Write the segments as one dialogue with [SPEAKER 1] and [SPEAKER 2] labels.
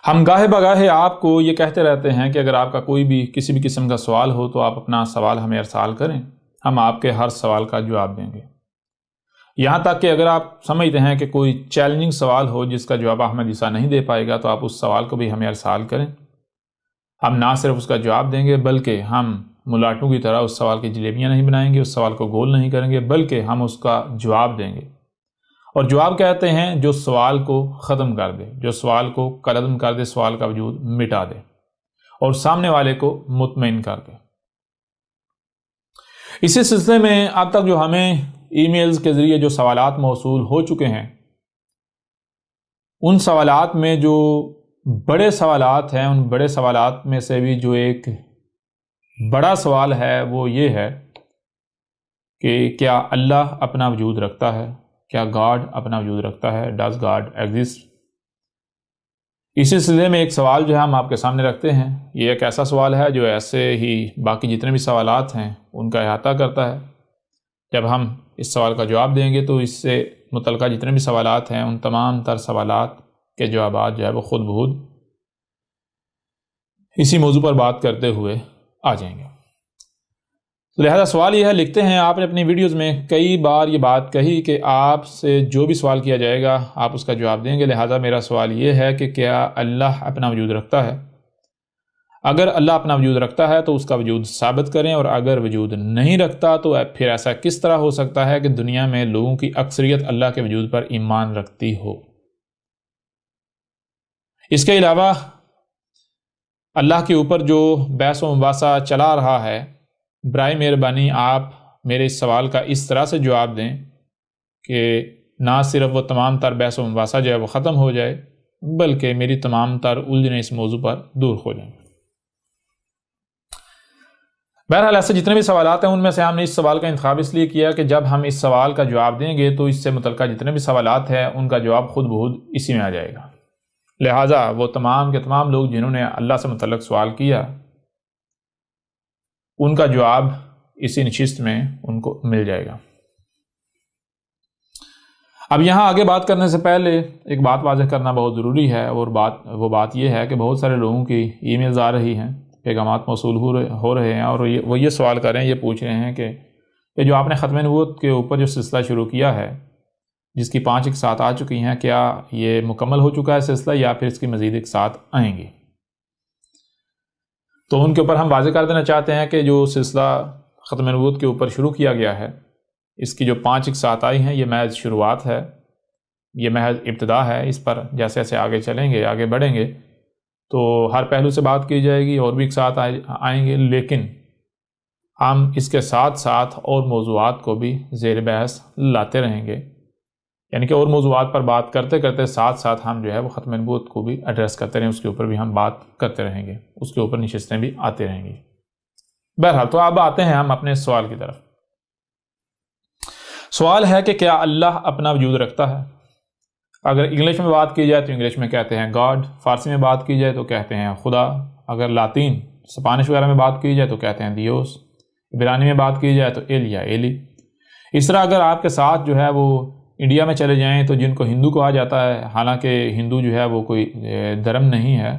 [SPEAKER 1] ہم گاہے بگاہے آپ کو یہ کہتے رہتے ہیں کہ اگر آپ کا کوئی بھی کسی بھی قسم کا سوال ہو تو آپ اپنا سوال ہمیں ارسال کریں، ہم آپ کے ہر سوال کا جواب دیں گے۔ یہاں تک کہ اگر آپ سمجھتے ہیں کہ کوئی چیلنجنگ سوال ہو جس کا جواب احمد عیسیٰ نہیں دے پائے گا تو آپ اس سوال کو بھی ہمیں ارسال کریں، ہم نہ صرف اس کا جواب دیں گے بلکہ ہم ملاٹوں کی طرح اس سوال کی جلیبیاں نہیں بنائیں گے، اس سوال کو گول نہیں کریں گے، بلکہ ہم اس کا جواب دیں گے۔ اور جواب کہتے ہیں جو سوال کو ختم کر دے، جو سوال کو کالعدم کر دے، سوال کا وجود مٹا دے اور سامنے والے کو مطمئن کر دے۔ اسی سلسلے میں اب تک جو ہمیں ای میلز کے ذریعے جو سوالات موصول ہو چکے ہیں، ان سوالات میں جو بڑے سوالات ہیں، ان بڑے سوالات میں سے بھی جو ایک بڑا سوال ہے وہ یہ ہے کہ کیا اللہ اپنا وجود رکھتا ہے؟ کیا گاڈ اپنا وجود رکھتا ہے؟ Does God exist? اسی سلسلے میں ایک سوال جو ہے ہم آپ کے سامنے رکھتے ہیں۔ یہ ایک ایسا سوال ہے جو ایسے ہی باقی جتنے بھی سوالات ہیں ان کا احاطہ کرتا ہے۔ جب ہم اس سوال کا جواب دیں گے تو اس سے متعلقہ جتنے بھی سوالات ہیں ان تمام تر سوالات کے جوابات جو ہے وہ خود بخود اسی موضوع پر بات کرتے ہوئے آ جائیں گے۔ لہذا سوال یہ ہے، لکھتے ہیں آپ نے اپنی ویڈیوز میں کئی بار یہ بات کہی کہ آپ سے جو بھی سوال کیا جائے گا آپ اس کا جواب دیں گے، لہذا میرا سوال یہ ہے کہ کیا اللہ اپنا وجود رکھتا ہے؟ اگر اللہ اپنا وجود رکھتا ہے تو اس کا وجود ثابت کریں، اور اگر وجود نہیں رکھتا تو پھر ایسا کس طرح ہو سکتا ہے کہ دنیا میں لوگوں کی اکثریت اللہ کے وجود پر ایمان رکھتی ہو؟ اس کے علاوہ اللہ کے اوپر جو بحث و مباحثہ چلا رہا ہے، برائے مہربانی آپ میرے اس سوال کا اس طرح سے جواب دیں کہ نہ صرف وہ تمام تر بحث و مباحثہ جو ہے وہ ختم ہو جائے بلکہ میری تمام تر الجھنیں اس موضوع پر دور ہو جائیں۔ بہرحال ایسے جتنے بھی سوالات ہیں ان میں سے ہم نے اس سوال کا انتخاب اس لیے کیا کہ جب ہم اس سوال کا جواب دیں گے تو اس سے متعلقہ جتنے بھی سوالات ہیں ان کا جواب خود بخود اسی میں آ جائے گا۔ لہٰذا وہ تمام کے تمام لوگ جنہوں نے اللہ سے متعلق سوال کیا ان کا جواب اسی نشست میں ان کو مل جائے گا۔ اب یہاں آگے بات کرنے سے پہلے ایک بات واضح کرنا بہت ضروری ہے، اور وہ بات یہ ہے کہ بہت سارے لوگوں کی ای میلز آ رہی ہیں، پیغامات موصول ہو رہے ہیں، اور وہ یہ سوال کر رہے ہیں، یہ پوچھ رہے ہیں کہ یہ جو آپ نے ختم نبوت کے اوپر جو سلسلہ شروع کیا ہے جس کی 5 اقساط آ چکی ہیں، کیا یہ مکمل ہو چکا ہے سلسلہ یا پھر اس کی مزید اقساط آئیں گی؟ تو ان کے اوپر ہم واضح کر دینا چاہتے ہیں کہ جو سلسلہ ختم نبوت کے اوپر شروع کیا گیا ہے اس کی جو 5 اقساط آئی ہیں یہ محض شروعات ہے، یہ محض ابتدا ہے۔ اس پر جیسے جیسے آگے چلیں گے، آگے بڑھیں گے تو ہر پہلو سے بات کی جائے گی، اور بھی اقساط آئیں گے، لیکن ہم اس کے ساتھ ساتھ اور موضوعات کو بھی زیر بحث لاتے رہیں گے، یعنی کہ اور موضوعات پر بات کرتے کرتے ساتھ ساتھ ہم جو ہے وہ ختم نبوت کو بھی ایڈریس کرتے رہیں، اس کے اوپر بھی ہم بات کرتے رہیں گے، اس کے اوپر نشستیں بھی آتے رہیں گی۔ بہرحال تو اب آتے ہیں ہم اپنے سوال کی طرف۔ سوال ہے کہ کیا اللہ اپنا وجود رکھتا ہے؟ اگر انگلش میں بات کی جائے تو انگلش میں کہتے ہیں گاڈ، فارسی میں بات کی جائے تو کہتے ہیں خدا، اگر لاطین اسپانش وغیرہ میں بات کی جائے تو کہتے ہیں دیوس، عبرانی میں بات کی جائے تو ایل یا ایلی۔ اس طرح اگر آپ کے ساتھ جو ہے وہ انڈیا میں چلے جائیں تو جن کو ہندو کہا جاتا ہے، حالانکہ ہندو جو ہے وہ کوئی دھرم نہیں ہے،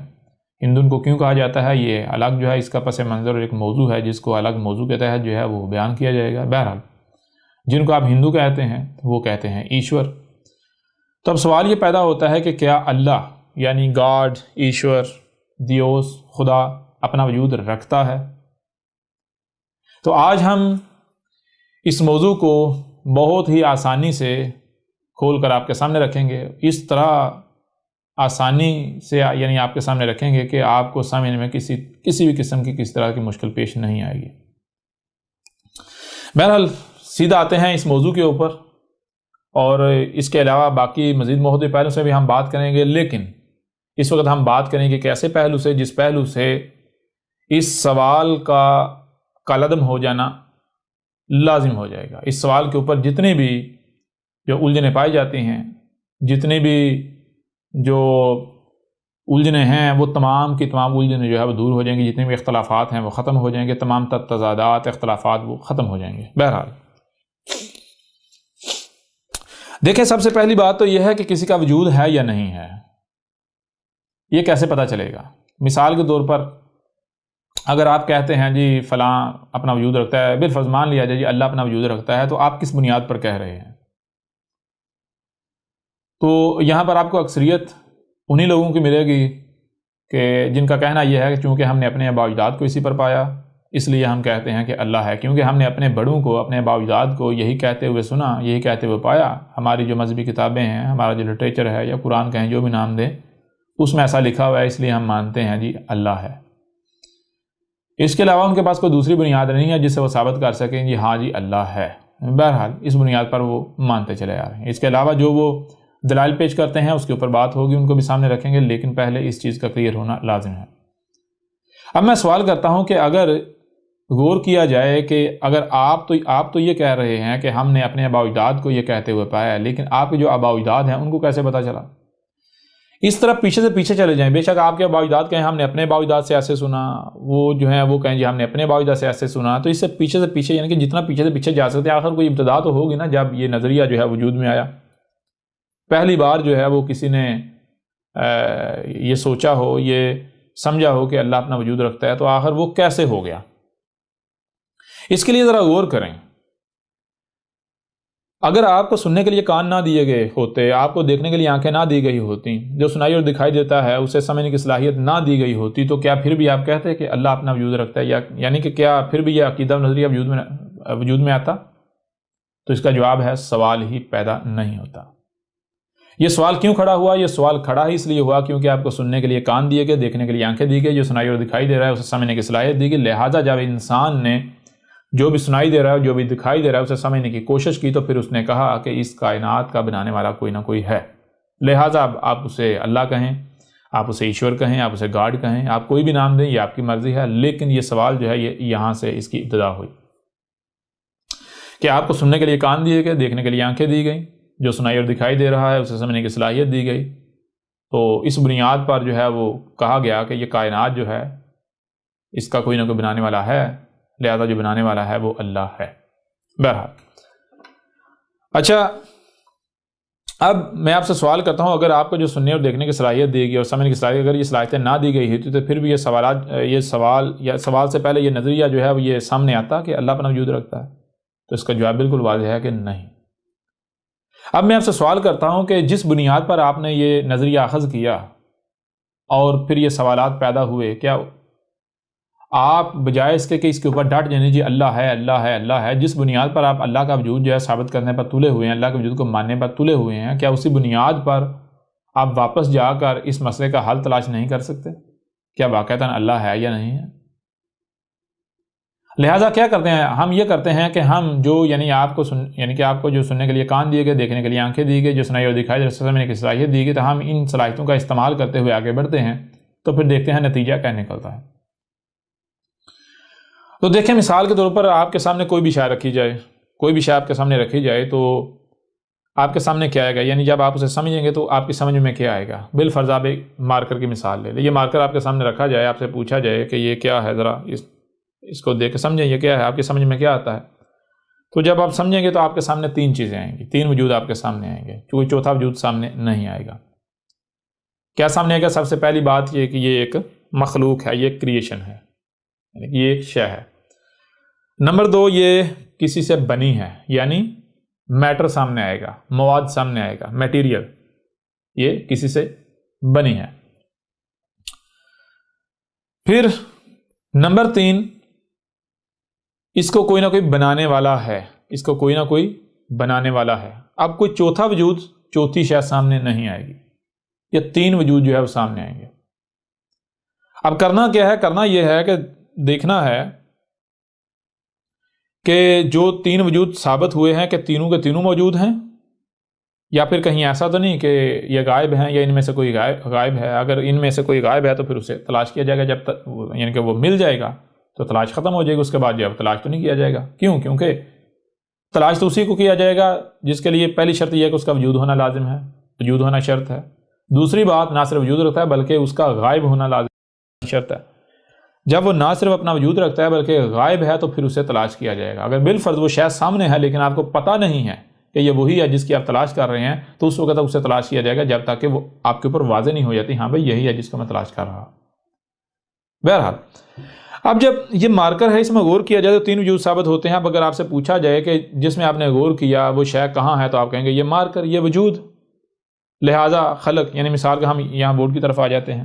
[SPEAKER 1] ہندو ان کو کیوں کہا جاتا ہے یہ الگ جو ہے اس کا پس منظر ایک موضوع ہے جس کو الگ موضوع کے تحت جو ہے وہ بیان کیا جائے گا۔ بہرحال جن کو آپ ہندو کہتے ہیں وہ کہتے ہیں ایشور۔ تو اب سوال یہ پیدا ہوتا ہے کہ کیا اللہ یعنی گاڈ، ایشور، دیوس، خدا اپنا وجود رکھتا ہے؟ تو آج ہم اس موضوع کو بہت ہی آسانی سے کھول کر آپ کے سامنے رکھیں گے، اس طرح آسانی سے یعنی آپ کے سامنے رکھیں گے کہ آپ کو سمجھنے میں کسی بھی قسم کی کس طرح کی مشکل پیش نہیں آئے گی۔ بہرحال سیدھا آتے ہیں اس موضوع کے اوپر، اور اس کے علاوہ باقی مزید محدود پہلو سے بھی ہم بات کریں گے، لیکن اس وقت ہم بات کریں گے کہ ایسے پہلو سے جس پہلو سے اس سوال کا کالعدم ہو جانا لازم ہو جائے گا۔ اس سوال کے اوپر جتنی بھی جو الجھنیں پائی جاتی ہیں، جتنی بھی جو الجھنیں ہیں وہ تمام کی تمام الجھنیں جو ہے وہ دور ہو جائیں گی، جتنے بھی اختلافات ہیں وہ ختم ہو جائیں گے، تمام تضادات، اختلافات وہ ختم ہو جائیں گے۔ بہرحال دیکھیں، سب سے پہلی بات تو یہ ہے کہ کسی کا وجود ہے یا نہیں ہے۔ یہ کیسے پتہ چلے گا؟ مثال کے طور پر اگر آپ کہتے ہیں جی فلاں اپنا وجود رکھتا ہے، بالفرض مان لیا جائے جی اللہ اپنا وجود رکھتا ہے، تو آپ کس بنیاد پر کہہ رہے ہیں؟ تو یہاں پر آپ کو اکثریت انہی لوگوں کی ملے گی کہ جن کا کہنا یہ ہے کہ چونکہ ہم نے اپنے آباء و اجداد کو اسی پر پایا اس لیے ہم کہتے ہیں کہ اللہ ہے، کیونکہ ہم نے اپنے بڑوں کو، اپنے آباء و اجداد کو یہی کہتے ہوئے سنا، یہی کہتے ہوئے پایا۔ ہماری جو مذہبی کتابیں ہیں، ہمارا جو لٹریچر ہے یا قرآن کہیں جو بھی نام دیں، اس میں ایسا لکھا ہوا ہے، اس لیے ہم مانتے ہیں جی اللہ ہے۔ اس کے علاوہ ان کے پاس کوئی دوسری بنیاد نہیں ہے جس سے وہ ثابت کر سکیں جی ہاں جی اللہ ہے۔ بہرحال اس بنیاد پر وہ مانتے چلے آ رہے ہیں۔ اس کے علاوہ جو وہ دلائل پیش کرتے ہیں اس کے اوپر بات ہوگی، ان کو بھی سامنے رکھیں گے، لیکن پہلے اس چیز کا کلیئر ہونا لازم ہے۔ اب میں سوال کرتا ہوں کہ اگر غور کیا جائے کہ اگر آپ تو یہ کہہ رہے ہیں کہ ہم نے اپنے آباء و اجداد کو یہ کہتے ہوئے پایا ہے، لیکن آپ کے جو آباء و اجداد ہیں ان کو کیسے پتہ چلا؟ اس طرح پیچھے سے پیچھے چلے جائیں، بے شک آپ کے آباء و اجداد کہیں ہم نے اپنے آباء و اجداد سے ایسے سنا، وہ جو ہیں وہ کہیں جی ہم نے اپنے آباء و اجداد سے ایسے سنا، تو اس سے پیچھے یعنی کہ جتنا پیچھے سے پیچھے جا سکتے ہیں، آخر کوئی ابتدا تو ہوگی نا جب یہ نظریہ جو ہے وجود میں آیا۔ پہلی بار جو ہے وہ کسی نے یہ سوچا ہو، یہ سمجھا ہو کہ اللہ اپنا وجود رکھتا ہے، تو آخر وہ کیسے ہو گیا؟ اس کے لیے ذرا غور کریں۔ اگر آپ کو سننے کے لیے کان نہ دیے گئے ہوتے، آپ کو دیکھنے کے لیے آنکھیں نہ دی گئی ہوتی، جو سنائی اور دکھائی دیتا ہے اسے سمجھنے کی صلاحیت نہ دی گئی ہوتی، تو کیا پھر بھی آپ کہتے کہ اللہ اپنا وجود رکھتا ہے؟ یعنی کہ کیا پھر بھی یہ عقیدہ و نظریہ وجود میں آتا؟ تو اس کا جواب ہے سوال ہی پیدا نہیں ہوتا۔ یہ سوال کیوں کھڑا ہوا؟ یہ سوال کھڑا ہی اس لیے ہوا کیونکہ آپ کو سننے کے لیے کان دیے گئے، دیکھنے کے لیے آنکھیں دی گئی، جو سنائی اور دکھائی دے رہا ہے اسے سمجھنے کی صلاحیت دی گئی، لہٰذا جب انسان نے جو بھی سنائی دے رہا ہے جو بھی دکھائی دے رہا ہے اسے سمجھنے کی کوشش کی، تو پھر اس نے کہا کہ اس کائنات کا بنانے والا کوئی نہ کوئی ہے، لہٰذا آپ اسے اللہ کہیں، آپ اسے ایشور کہیں، آپ اسے گاڈ کہیں، آپ کوئی بھی نام دیں، یہ آپ کی مرضی ہے، لیکن یہ سوال جو ہے یہ یہاں سے اس کی ابتدا ہوئی کہ آپ کو سننے کے لیے کان دیے گئے، دیکھنے کے لیے آنکھیں دی گئیں، جو سنائی اور دکھائی دے رہا ہے اسے سمجھنے کی صلاحیت دی گئی، تو اس بنیاد پر جو ہے وہ کہا گیا کہ یہ کائنات جو ہے اس کا کوئی نہ کوئی بنانے والا ہے، لہذا جو بنانے والا ہے وہ اللہ ہے۔ بہرحال اچھا، اب میں آپ سے سوال کرتا ہوں، اگر آپ کو جو سننے اور دیکھنے کی صلاحیت دی گئی اور سمجھنے کی صلاحیت، اگر یہ صلاحیتیں نہ دی گئی ہوتی تو پھر بھی یہ سوال سے پہلے یہ نظریہ جو ہے وہ یہ سامنے آتا کہ اللہ اپنا وجود رکھتا ہے؟ تو اس کا جواب بالکل واضح ہے کہ نہیں۔ اب میں آپ سے سوال کرتا ہوں کہ جس بنیاد پر آپ نے یہ نظریہ اخذ کیا اور پھر یہ سوالات پیدا ہوئے، کیا آپ بجائے اس کے اس کے اوپر ڈٹ جانے جی اللہ ہے اللہ ہے اللہ ہے، جس بنیاد پر آپ اللہ کا وجود جو ہے ثابت کرنے پر تلے ہوئے ہیں، اللہ کے وجود کو ماننے پر تلے ہوئے ہیں، کیا اسی بنیاد پر آپ واپس جا کر اس مسئلے کا حل تلاش نہیں کر سکتے؟ کیا واقعتاً اللہ ہے یا نہیں ہے؟ لہٰذا کیا کرتے ہیں ہم؟ یہ کرتے ہیں کہ ہم جو یعنی آپ کو جو سننے کے لیے کان دیے گئے، دیکھنے کے لیے آنکھیں دی گئی، جو سنائی اور دکھائی دے سمجھنے کی صلاحیت دی گئی، تو ہم ان صلاحیتوں کا استعمال کرتے ہوئے آگے بڑھتے ہیں، تو پھر دیکھتے ہیں نتیجہ کیا نکلتا ہے۔ تو دیکھیں، مثال کے طور پر آپ کے سامنے کوئی بھی شے رکھی جائے، کوئی بھی شے آپ کے سامنے رکھی جائے، تو آپ کے سامنے کیا آئے گا؟ یعنی جب آپ اسے سمجھیں گے تو آپ کی سمجھ میں کیا آئے گا؟ بالفرض آپ ایک مارکر کی مثال لے لیں، یہ مارکر آپ کے سامنے رکھا جائے، آپ سے پوچھا جائے کہ یہ کیا ہے، ذرا اس کو دیکھ کے سمجھیں یہ کیا ہے، آپ کی سمجھ میں کیا آتا ہے؟ تو جب آپ سمجھیں گے تو آپ کے سامنے تین چیزیں آئیں گی، تین وجود آپ کے سامنے آئیں گے، کوئی چوتھا وجود سامنے نہیں آئے گا۔ کیا سامنے آئے گا؟ سب سے پہلی بات یہ کہ یہ ایک مخلوق ہے، یہ ایک کریشن ہے، یعنی کہ یہ ایک شے ہے۔ نمبر دو، یہ کسی سے بنی ہے، یعنی میٹر سامنے آئے گا، مواد سامنے آئے گا، میٹیریل، یہ کسی سے بنی ہے۔ پھر نمبر تین، اس کو کوئی نہ کوئی بنانے والا ہے، اس کو کوئی نہ کوئی بنانے والا ہے۔ اب کوئی چوتھا وجود، چوتھی شے سامنے نہیں آئے گی، یہ تین وجود جو ہے وہ سامنے آئیں گے۔ اب کرنا کیا ہے؟ کرنا یہ ہے کہ دیکھنا ہے کہ جو تین وجود ثابت ہوئے ہیں کہ تینوں کے تینوں موجود ہیں، یا پھر کہیں ایسا تو نہیں کہ یہ غائب ہیں یا ان میں سے کوئی غائب ہے۔ اگر ان میں سے کوئی غائب ہے تو پھر اسے تلاش کیا جائے گا، جب تک یعنی کہ وہ مل جائے گا تو تلاش ختم ہو جائے گی، اس کے بعد جو ہے تلاش تو نہیں کیا جائے گا۔ کیوں؟ کیونکہ تلاش تو اسی کو کیا جائے گا جس کے لیے پہلی شرط یہ ہے کہ اس کا وجود ہونا لازم ہے، وجود ہونا شرط ہے۔ دوسری بات، نہ صرف وجود رکھتا ہے بلکہ اس کا غائب ہونا لازم شرط ہے۔ جب وہ نہ صرف اپنا وجود رکھتا ہے بلکہ غائب ہے تو پھر اسے تلاش کیا جائے گا۔ اگر بالفرض وہ شاید سامنے ہے لیکن آپ کو پتہ نہیں ہے کہ یہ وہی ہے جس کی آپ تلاش کر رہے ہیں تو اس وقت تک اسے تلاش کیا جائے گا جب تک کہ وہ آپ کے اوپر واضح نہیں ہو جاتی ہاں بھائی یہی ہے جس کو میں تلاش کر رہا. بہرحال اب جب یہ مارکر ہے اس میں غور کیا جائے تو 3 وجود ثابت ہوتے ہیں. اب اگر آپ سے پوچھا جائے کہ جس میں آپ نے غور کیا وہ شے کہاں ہے تو آپ کہیں گے یہ مارکر، یہ وجود. لہٰذا خلق یعنی مثال کا ہم یہاں بورڈ کی طرف آ جاتے ہیں.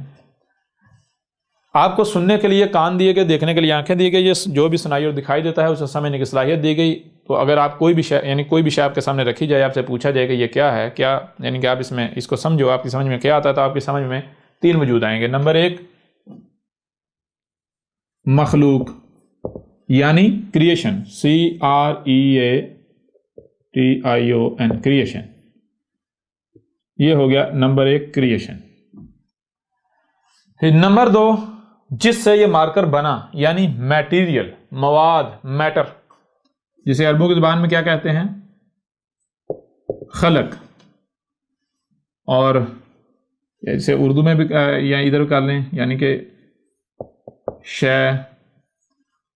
[SPEAKER 1] آپ کو سننے کے لیے کان دیے گئے، دیکھنے کے لیے آنکھیں دی گئی، جو بھی سنائی اور دکھائی دیتا ہے اسے سمجھنے کی صلاحیت دی گئی. تو اگر آپ کوئی بھی شے یعنی کوئی بھی شے آپ کے سامنے رکھی جائے، آپ سے پوچھا جائے کہ یہ کیا ہے، کیا یعنی کہ آپ اس کو سمجھو، آپ کی سمجھ میں کیا آتا ہے، تو آپ کی سمجھ میں 3 وجود آئیں گے. نمبر 1 مخلوق یعنی کریشن، CREATION کریشن. یہ ہو گیا نمبر 1 کریشن. نمبر 2 جس سے یہ مارکر بنا یعنی میٹیریل، مواد، میٹر، جسے عربوں کی زبان میں کیا کہتے ہیں؟ خلق. اور اسے اردو میں بھی یا ادھر کر لیں یعنی کہ شے،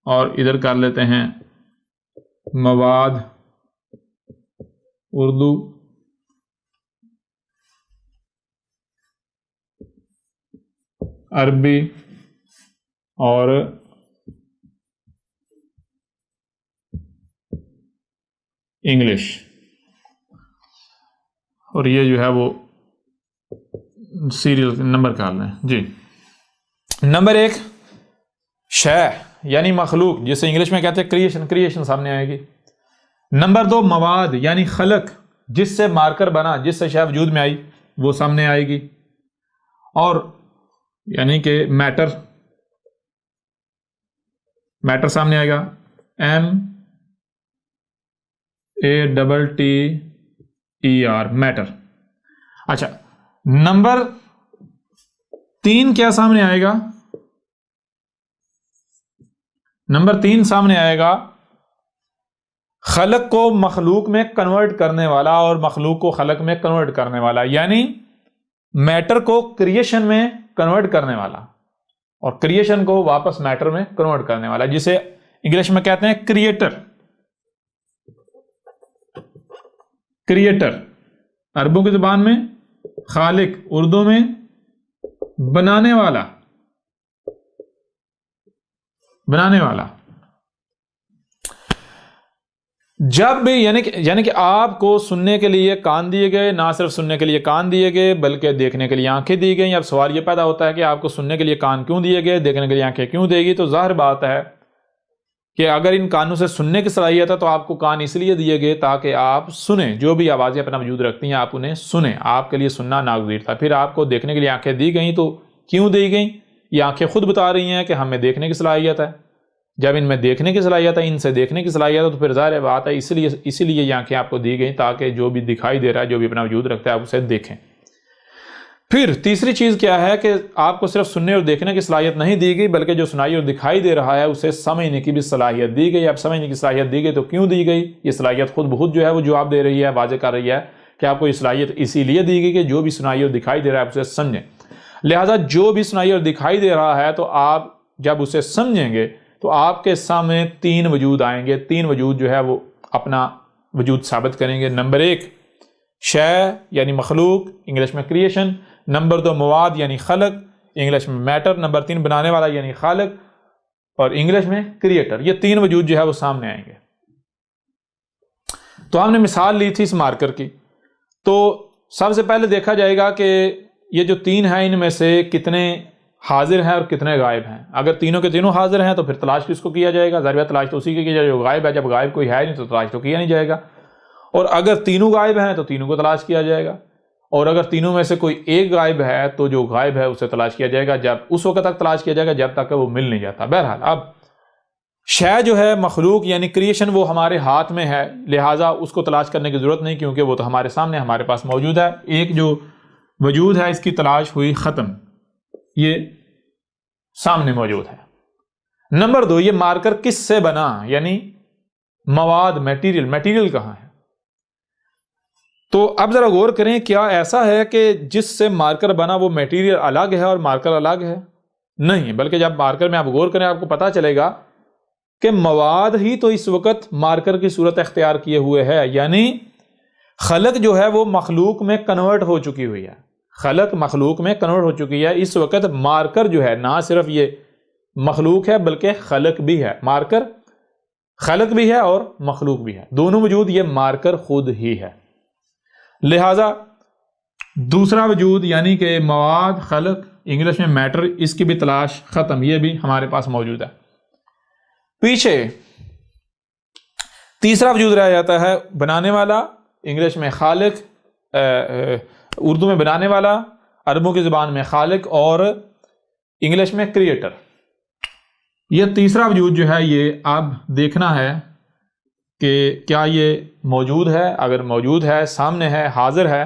[SPEAKER 1] اور ادھر کر لیتے ہیں مواد اردو، عربی اور انگلش. اور یہ جو ہے وہ سیریل نمبر کر لیں جی. نمبر 1 شے یعنی مخلوق، جسے انگلش میں کہتے ہیں کریشن، کریشن سامنے آئے گی. نمبر 2 مواد یعنی خلق، جس سے مارکر بنا، جس سے شے وجود میں آئی وہ سامنے آئے گی. اور یعنی کہ میٹر، میٹر سامنے آئے گا، MATTER میٹر. اچھا نمبر 3 کیا سامنے آئے گا؟ نمبر 3 سامنے آئے گا خلق کو مخلوق میں کنورٹ کرنے والا اور مخلوق کو خلق میں کنورٹ کرنے والا، یعنی میٹر کو کریشن میں کنورٹ کرنے والا اور کریشن کو واپس میٹر میں کنورٹ کرنے والا، جسے انگلش میں کہتے ہیں کریٹر. کریٹر عربوں کی زبان میں، خالق اردو میں بنانے والا، بنانے والا. جب بھی یعنی کہ آپ کو سننے کے لیے کان دیے گئے، نہ صرف سننے کے لیے کان دیے گئے بلکہ دیکھنے کے لیے آنکھیں دی گئی. اب سوال یہ پیدا ہوتا ہے کہ آپ کو سننے کے لیے کان کیوں دیے گئے، دیکھنے کے لیے آنکھیں کیوں دے گی؟ تو ظاہر بات ہے کہ اگر ان کانوں سے سننے کی صلاحیت ہے تو آپ کو کان اس لیے دیے گئے تاکہ آپ سنیں، جو بھی آوازیں اپنا وجود رکھتی ہیں آپ انہیں سنیں. آپ کے لیے سننا ناگزیر تھا. پھر آپ کو دیکھنے کے لیے آنکھیں دی گئیں، تو کیوں دی گئیں؟ یہ آنکھیں خود بتا رہی ہیں کہ ہمیں دیکھنے کی صلاحیت ہے. جب ان میں دیکھنے کی صلاحیت ہے، ان سے دیکھنے کی صلاحیت ہے، تو پھر ظاہر بات ہے اسی لیے یہ آنکھیں آپ کو دی گئیں تاکہ جو بھی دکھائی دے رہا ہے، جو بھی اپنا وجود رکھتا ہے، آپ اسے دیکھیں. پھر تیسری چیز کیا ہے کہ آپ کو صرف سننے اور دیکھنے کی صلاحیت نہیں دی گئی بلکہ جو سنائی اور دکھائی دے رہا ہے اسے سمجھنے کی بھی صلاحیت دی گئی. اب سمجھنے کی صلاحیت دی گئی تو کیوں دی گئی؟ یہ صلاحیت خود بخود جو ہے وہ جواب دے رہی ہے، واضح کر رہی ہے کہ آپ کو یہ صلاحیت اسی لیے دی گئی کہ جو بھی سنائی اور دکھائی دے رہا ہے آپ اسے سمجھیں. لہٰذا جو بھی سنائی اور دکھائی دے رہا ہے تو آپ جب اسے سمجھیں گے تو آپ کے سامنے 3 وجود آئیں گے. 3 وجود جو ہے وہ اپنا وجود ثابت کریں گے. نمبر 1 شے یعنی مخلوق، انگلش میں کریشن. نمبر 2 مواد یعنی خلق، انگلش میں میٹر. نمبر 3 بنانے والا یعنی خالق، اور انگلش میں کریٹر. یہ 3 وجود جو ہے وہ سامنے آئیں گے. تو ہم نے مثال لی تھی اس مارکر کی. تو سب سے پہلے دیکھا جائے گا کہ یہ جو 3 ہیں ان میں سے کتنے حاضر ہیں اور کتنے غائب ہیں. اگر تینوں کے تینوں حاضر ہیں تو پھر تلاش کس کو کیا جائے گا؟ ظاہر تلاش تو اسی کی جائے جو غائب ہے. جب غائب کوئی ہے نہیں تو تلاش تو کیا نہیں جائے گا. اور اگر تینوں غائب ہیں تو تینوں کو تلاش کیا جائے گا. اور اگر تینوں میں سے کوئی ایک غائب ہے تو جو غائب ہے اسے تلاش کیا جائے گا. جب اس وقت تک تلاش کیا جائے گا جب تک کہ وہ مل نہیں جاتا. بہرحال اب شے جو ہے مخلوق یعنی کریشن وہ ہمارے ہاتھ میں ہے، لہٰذا اس کو تلاش کرنے کی ضرورت نہیں کیونکہ وہ تو ہمارے سامنے ہمارے پاس موجود ہے. ایک جو وجود ہے اس کی تلاش ہوئی ختم، یہ سامنے موجود ہے. نمبر 2 یہ مارکر کس سے بنا یعنی مواد، میٹیریل کہاں ہے؟ تو اب ذرا غور کریں، کیا ایسا ہے کہ جس سے مارکر بنا وہ میٹیریل الگ ہے اور مارکر الگ ہے؟ نہیں، بلکہ جب مارکر میں آپ غور کریں آپ کو پتا چلے گا کہ مواد ہی تو اس وقت مارکر کی صورت اختیار کیے ہوئے ہے. یعنی خلق جو ہے وہ مخلوق میں کنورٹ ہو چکی ہوئی ہے، خلق مخلوق میں کنورٹ ہو چکی ہے۔ اس وقت مارکر جو ہے نہ صرف یہ مخلوق ہے بلکہ خلق بھی ہے، مارکر خلق بھی ہے اور مخلوق بھی ہے، دونوں وجود یہ مارکر خود ہی ہے۔ لہذا دوسرا وجود یعنی کہ مواد، خلق، انگلش میں میٹر، اس کی بھی تلاش ختم، یہ بھی ہمارے پاس موجود ہے۔ پیچھے تیسرا وجود رہ جاتا ہے بنانے والا، انگلش میں خالق، اردو میں بنانے والا، عربوں کی زبان میں خالق، اور انگلش میں کریٹر۔ یہ تیسرا وجود جو ہے یہ اب دیکھنا ہے کہ کیا یہ موجود ہے، اگر موجود ہے، سامنے ہے، حاضر ہے،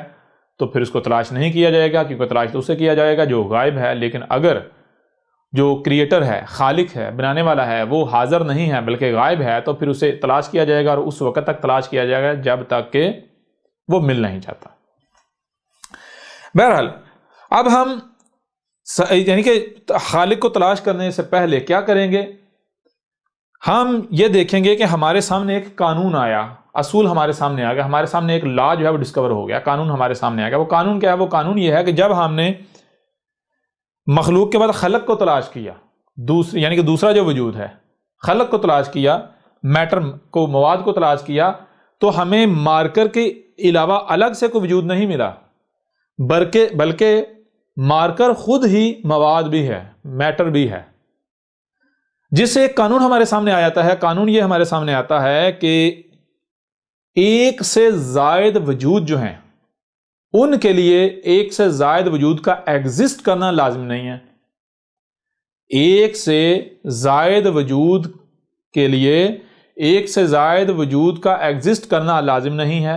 [SPEAKER 1] تو پھر اس کو تلاش نہیں کیا جائے گا، کیونکہ تلاش تو اسے کیا جائے گا جو غائب ہے۔ لیکن اگر جو کریٹر ہے، خالق ہے، بنانے والا ہے، وہ حاضر نہیں ہے بلکہ غائب ہے، تو پھر اسے تلاش کیا جائے گا، اور اس وقت تک تلاش کیا جائے گا جب تک کہ وہ مل نہیں جاتا۔ بہرحال اب ہم یعنی کہ خالق کو تلاش کرنے سے پہلے کیا کریں گے؟ ہم یہ دیکھیں گے کہ ہمارے سامنے ایک قانون آیا، اصول ہمارے سامنے آ گیا، ہمارے سامنے ایک لا جو ہے وہ ڈسکور ہو گیا، قانون ہمارے سامنے آ گیا۔ وہ قانون کیا ہے؟ وہ قانون یہ ہے کہ جب ہم نے مخلوق کے بعد خلق کو تلاش کیا، یعنی کہ دوسرا جو وجود ہے، خلق کو تلاش کیا، میٹر کو، مواد کو تلاش کیا، تو ہمیں مارکر کے علاوہ الگ سے کوئی وجود نہیں ملا، بلکہ مارکر خود ہی مواد بھی ہے، میٹر بھی ہے، جس سے ایک قانون ہمارے سامنے آ جاتا ہے۔ قانون یہ ہمارے سامنے آتا ہے کہ ایک سے زائد وجود جو ہیں ان کے لیے ایک سے زائد وجود کا ایگزسٹ کرنا لازم نہیں ہے۔ ایک سے زائد وجود کے لیے ایک سے زائد وجود کا ایگزسٹ کرنا لازم نہیں ہے،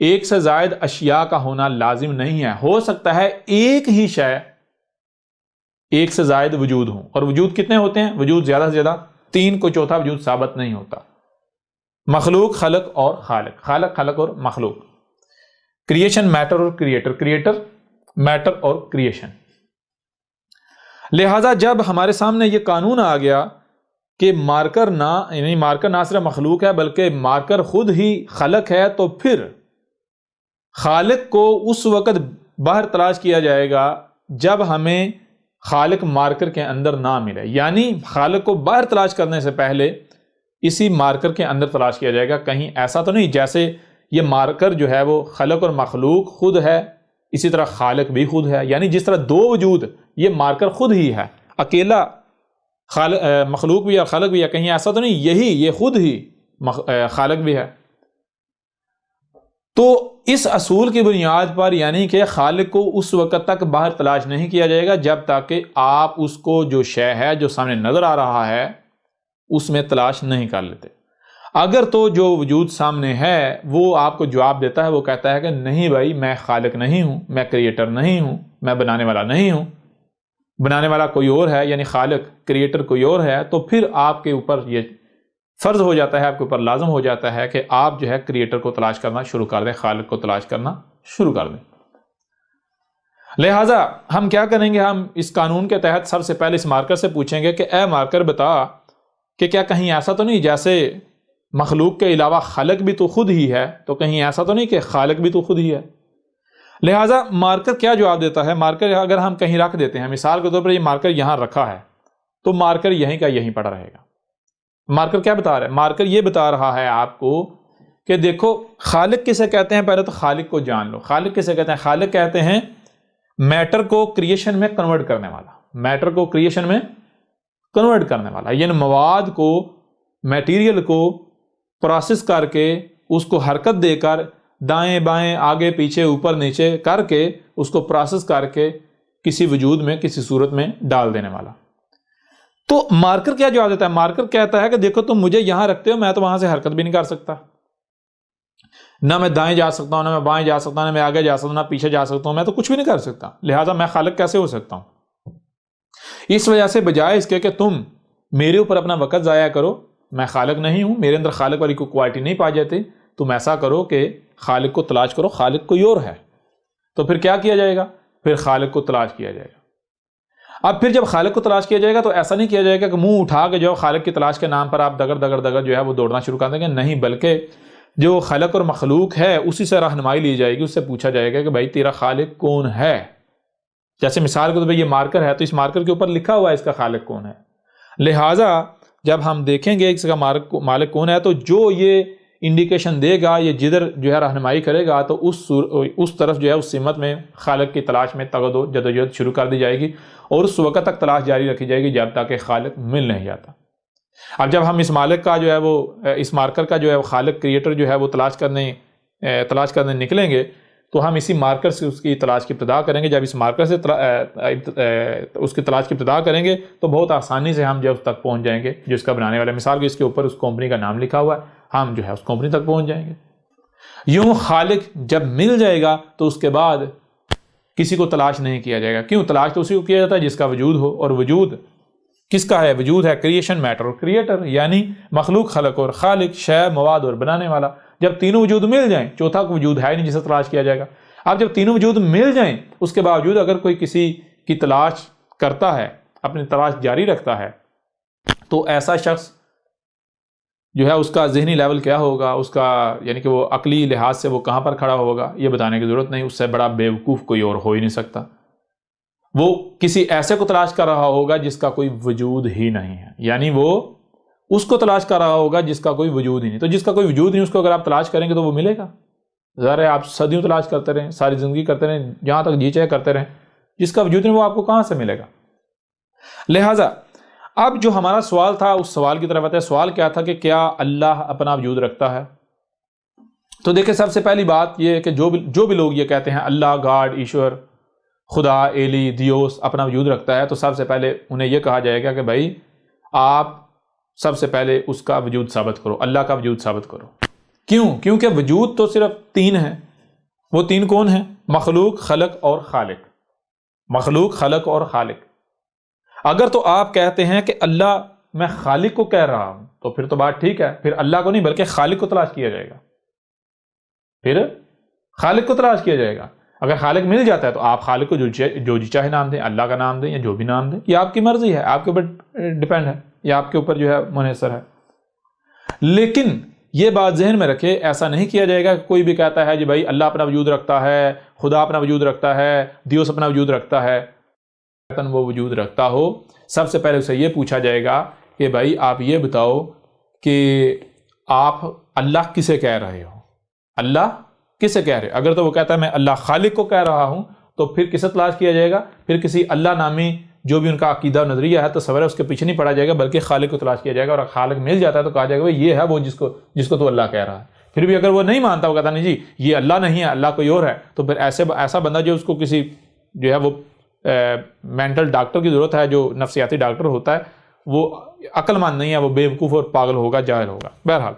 [SPEAKER 1] ایک سے زائد اشیاء کا ہونا لازم نہیں ہے۔ ہو سکتا ہے ایک ہی شے ایک سے زائد وجود ہوں، اور وجود کتنے ہوتے ہیں؟ وجود زیادہ سے زیادہ تین، کو چوتھا وجود ثابت نہیں ہوتا۔ مخلوق، خلق اور خالق، خالق، خلق اور مخلوق، کریشن، میٹر اور کریٹر، کریٹر، میٹر اور کریشن۔ لہذا جب ہمارے سامنے یہ قانون آ گیا کہ مارکر نہ صرف مخلوق ہے بلکہ مارکر خود ہی خلق ہے، تو پھر خالق کو اس وقت باہر تلاش کیا جائے گا جب ہمیں خالق مارکر کے اندر نہ ملے، یعنی خالق کو باہر تلاش کرنے سے پہلے اسی مارکر کے اندر تلاش کیا جائے گا۔ کہیں ایسا تو نہیں جیسے یہ مارکر جو ہے وہ خلق اور مخلوق خود ہے، اسی طرح خالق بھی خود ہے، یعنی جس طرح دو وجود، یہ مارکر خود ہی ہے، اکیلا مخلوق بھی ہے اور خالق بھی ہے، کہیں ایسا تو نہیں یہ خود ہی خالق بھی ہے۔ تو اس اصول کی بنیاد پر یعنی کہ خالق کو اس وقت تک باہر تلاش نہیں کیا جائے گا جب تک کہ آپ اس کو جو شے ہے جو سامنے نظر آ رہا ہے اس میں تلاش نہیں کر لیتے۔ اگر تو جو وجود سامنے ہے وہ آپ کو جواب دیتا ہے، وہ کہتا ہے کہ نہیں بھائی، میں خالق نہیں ہوں، میں کریٹر نہیں ہوں، میں بنانے والا نہیں ہوں، بنانے والا کوئی اور ہے، یعنی خالق، کریٹر کوئی اور ہے، تو پھر آپ کے اوپر یہ فرض ہو جاتا ہے، آپ کے اوپر لازم ہو جاتا ہے کہ آپ جو ہے کریٹر کو تلاش کرنا شروع کر دیں، خالق کو تلاش کرنا شروع کر دیں۔ لہٰذا ہم کیا کریں گے؟ ہم اس قانون کے تحت سب سے پہلے اس مارکر سے پوچھیں گے کہ اے مارکر بتا کہ کیا کہیں ایسا تو نہیں جیسے مخلوق کے علاوہ خالق بھی تو خود ہی ہے، تو کہیں ایسا تو نہیں کہ خالق بھی تو خود ہی ہے؟ لہٰذا مارکر کیا جواب دیتا ہے؟ مارکر اگر ہم کہیں رکھ دیتے ہیں، مثال کے طور پر یہ مارکر یہاں رکھا ہے، تو مارکر یہیں کا یہیں پڑا رہے گا۔ مارکر کیا بتا رہا ہے؟ مارکر یہ بتا رہا ہے آپ کو کہ دیکھو خالق کسے کہتے ہیں، پہلے تو خالق کو جان لو۔ خالق کسے کہتے ہیں؟ خالق کہتے ہیں میٹر کو کریشن میں کنورٹ کرنے والا، میٹر کو کریشن میں کنورٹ کرنے والا، یعنی مواد کو، میٹیریل کو پروسیس کر کے، اس کو حرکت دے کر، دائیں بائیں، آگے پیچھے، اوپر نیچے کر کے، اس کو پروسیس کر کے کسی وجود میں، کسی صورت میں ڈال دینے والا۔ تو مارکر کیا جواب دیتا ہے؟ مارکر کہتا ہے کہ دیکھو تم مجھے یہاں رکھتے ہو، میں تو وہاں سے حرکت بھی نہیں کر سکتا، نہ میں دائیں جا سکتا ہوں، نہ میں بائیں جا سکتا ہوں، نہ میں آگے جا سکتا ہوں، نہ پیچھے جا سکتا ہوں، میں تو کچھ بھی نہیں کر سکتا، لہٰذا میں خالق کیسے ہو سکتا ہوں؟ اس وجہ سے بجائے اس کے کہ تم میرے اوپر اپنا وقت ضائع کرو، میں خالق نہیں ہوں، میرے اندر خالق والی کوئی کوالٹی نہیں پائی جاتی، تم ایسا کرو کہ خالق کو تلاش کرو، خالق کوئی اور ہے۔ تو پھر کیا کیا جائے گا؟ پھر خالق کو تلاش کیا جائے گا۔ اب پھر جب خالق کو تلاش کیا جائے گا تو ایسا نہیں کیا جائے گا کہ منہ اٹھا کے جو خالق کی تلاش کے نام پر آپ دگڑ دگڑ دگڑ جو ہے وہ دوڑنا شروع کر دیں گے، نہیں، بلکہ جو خلق اور مخلوق ہے اسی سے رہنمائی لی جائے گی، اس سے پوچھا جائے گا کہ بھائی تیرا خالق کون ہے. جیسے مثال کے طور پہ یہ مارکر ہے تو اس مارکر کے اوپر لکھا ہوا ہے اس کا خالق کون ہے. لہٰذا جب ہم دیکھیں گے اس کا مالک کون ہے تو جو یہ انڈیکیشن دے گا، یہ جدھر جو ہے رہنمائی کرے گا تو اس طرف جو ہے اس سمت میں خالق کی تلاش میں جدوجہد شروع کر دی جائے گی، اور اس وقت تک تلاش جاری رکھی جائے گی جب تک کہ خالق مل نہیں جاتا. اب جب ہم اس مالک کا جو ہے وہ اس مارکر کا جو ہے وہ خالق کریٹر جو ہے وہ تلاش کرنے نکلیں گے تو ہم اسی مارکر سے اس کی تلاش کی ابتدا کریں گے. جب اس مارکر سے اس کی تلاش کی ابتدا کریں گے تو بہت آسانی سے ہم جو اس تک پہنچ جائیں گے جو اس کا بنانے والا. مثال کے اس کے اوپر اس کمپنی کا نام لکھا ہوا ہے، ہم جو ہے اس کمپنی تک پہنچ جائیں گے. یوں خالق جب مل جائے گا تو اس کے بعد کسی کو تلاش نہیں کیا جائے گا. کیوں؟ تلاش تو اسی کو کیا جاتا ہے جس کا وجود ہو، اور وجود کس کا ہے؟ وجود ہے کریشن، میٹر اور کریٹر، یعنی مخلوق، خلق اور خالق، شے، مواد اور بنانے والا. جب تینوں وجود مل جائیں، چوتھا کوئی وجود ہے نہیں جسے تلاش کیا جائے گا. اب جب تینوں وجود مل جائیں اس کے باوجود اگر کوئی کسی کی تلاش کرتا ہے، اپنی تلاش جاری رکھتا ہے، تو ایسا شخص جو ہے اس کا ذہنی لیول کیا ہوگا، اس کا یعنی کہ وہ عقلی لحاظ سے وہ کہاں پر کھڑا ہوگا یہ بتانے کی ضرورت نہیں. اس سے بڑا بیوقوف کوئی اور ہو ہی نہیں سکتا. وہ کسی ایسے کو تلاش کر رہا ہوگا جس کا کوئی وجود ہی نہیں ہے، یعنی وہ اس کو تلاش کر رہا ہوگا جس کا کوئی وجود ہی نہیں. تو جس کا کوئی وجود نہیں اس کو اگر آپ تلاش کریں گے تو وہ ملے گا؟ ظاہر ہے آپ صدیوں تلاش کرتے رہیں، ساری زندگی کرتے رہیں، جہاں تک جی چاہے کرتے رہیں، جس کا وجود نہیں وہ آپ کو کہاں سے ملے گا؟ لہٰذا اب جو ہمارا سوال تھا اس سوال کی طرف آتے ہیں. سوال کیا تھا کہ کیا اللہ اپنا وجود رکھتا ہے؟ تو دیکھیں سب سے پہلی بات یہ ہے کہ جو بھی لوگ یہ کہتے ہیں اللہ، گاڈ، ایشور، خدا، ایلی، دیوس اپنا وجود رکھتا ہے، تو سب سے پہلے انہیں یہ کہا جائے گا کہ بھائی آپ سب سے پہلے اس کا وجود ثابت کرو، اللہ کا وجود ثابت کرو. کیوں؟ کیونکہ وجود تو صرف تین ہیں. وہ تین کون ہیں؟ مخلوق، خلق اور خالق. مخلوق، خلق اور خالق. اگر تو آپ کہتے ہیں کہ اللہ میں خالق کو کہہ رہا ہوں تو پھر تو بات ٹھیک ہے، پھر اللہ کو نہیں بلکہ خالق کو تلاش کیا جائے گا. پھر خالق کو تلاش کیا جائے گا. اگر خالق مل جاتا ہے تو آپ خالق کو جو جی چاہے نام دیں، اللہ کا نام دیں یا جو بھی نام دیں، یہ آپ کی مرضی ہے، آپ کے اوپر ڈیپینڈ ہے، یہ آپ کے اوپر جو ہے منحصر ہے. لیکن یہ بات ذہن میں رکھے، ایسا نہیں کیا جائے گا کہ کوئی بھی کہتا ہے جی بھائی اللہ اپنا وجود رکھتا ہے، خدا اپنا وجود رکھتا ہے، دیوس اپنا وجود رکھتا ہے. وہ وجود رکھتا ہو سب سے پہلے اسے یہ پوچھا جائے گا کہ بھائی آپ یہ بتاؤ کہ آپ اللہ کسے کہہ رہے ہو؟ اللہ کسے کہہ رہے ہو؟ اگر تو وہ کہتا ہے میں اللہ خالق کو کہہ رہا ہوں تو پھر کسے تلاش کیا جائے گا؟ پھر کسی اللہ نامی جو بھی ان کا عقیدہ نظریہ ہے تو سوال اس کے پیچھے نہیں پڑا جائے گا بلکہ خالق کو تلاش کیا جائے گا. اور خالق مل جاتا ہے تو کہا جائے گا یہ ہے وہ جس کو تو اللہ کہہ رہا ہے. پھر بھی اگر وہ نہیں مانتا، وہ کہتا نہیں جی یہ اللہ نہیں ہے، اللہ کوئی اور ہے، تو پھر ایسا بندہ جو اس کو کسی جو ہے وہ مینٹل ڈاکٹر کی ضرورت ہے، جو نفسیاتی ڈاکٹر ہوتا ہے، وہ عقل مند نہیں ہے، وہ بیوقوف اور پاگل ہوگا، جاہل ہوگا. بہرحال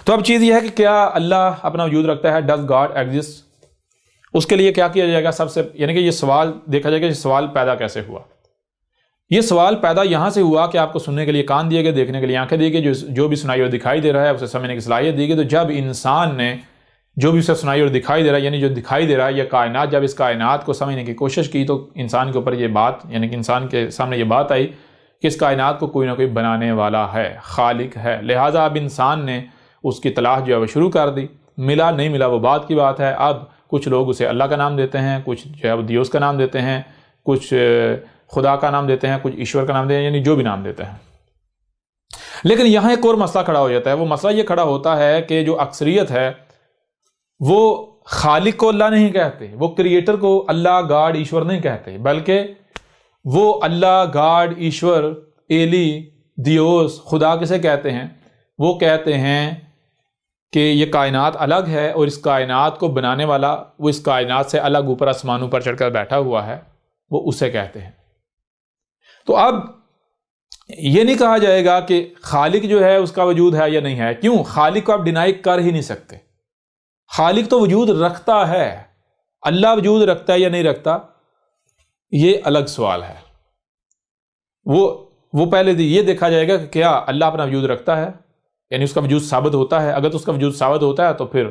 [SPEAKER 1] تو اب چیز یہ ہے کہ کیا اللہ اپنا وجود رکھتا ہے؟ Does God exist? اس کے لیے کیا کیا جائے گا؟ سب سے یعنی کہ یہ سوال دیکھا جائے گا، یہ سوال پیدا کیسے ہوا. یہ سوال پیدا یہاں سے ہوا کہ آپ کو سننے کے لیے کان دیے گئے، دیکھنے کے لیے آنکھیں دی گئی، جو بھی سنائی اور دکھائی دے رہا ہے اسے سمجھنے کی صلاحیت دی گئی. تو جب انسان نے جو بھی اسے سنائی اور دکھائی دے رہا ہے، یعنی جو دکھائی دے رہا ہے یہ کائنات، جب اس کائنات کو سمجھنے کی کوشش کی تو انسان کے اوپر یہ بات، یعنی کہ انسان کے سامنے یہ بات آئی کہ اس کائنات کو کوئی نہ کوئی بنانے والا ہے، خالق ہے. لہٰذا اب انسان نے اس کی تلاش جو ہے وہ شروع کر دی. ملا نہیں ملا وہ بات کی بات ہے. اب کچھ لوگ اسے اللہ کا نام دیتے ہیں، کچھ جو ہے وہ دیوس کا نام دیتے ہیں، کچھ خدا کا نام دیتے ہیں، کچھ ایشور کا نام دیتے ہیں، یعنی جو بھی نام دیتے ہیں. لیکن یہاں ایک اور مسئلہ کھڑا ہو جاتا ہے. وہ مسئلہ یہ کھڑا ہوتا ہے کہ جو اکثریت ہے وہ خالق کو اللہ نہیں کہتے، وہ کریٹر کو اللہ، گاڈ، ایشور نہیں کہتے، بلکہ وہ اللہ، گاڈ، ایشور، ایلی، دیوس، خدا کسے کہتے ہیں؟ وہ کہتے ہیں کہ یہ کائنات الگ ہے اور اس کائنات کو بنانے والا وہ اس کائنات سے الگ اوپر آسمانوں پر چڑھ کر بیٹھا ہوا ہے، وہ اسے کہتے ہیں. تو اب یہ نہیں کہا جائے گا کہ خالق جو ہے اس کا وجود ہے یا نہیں ہے. کیوں؟ خالق کو آپ ڈینائی کر ہی نہیں سکتے. خالق تو وجود رکھتا ہے، اللہ وجود رکھتا ہے یا نہیں رکھتا یہ الگ سوال ہے. وہ پہلے یہ دیکھا جائے گا کہ کیا اللہ اپنا وجود رکھتا ہے، یعنی اس کا وجود ثابت ہوتا ہے. اگر تو اس کا وجود ثابت ہوتا ہے تو پھر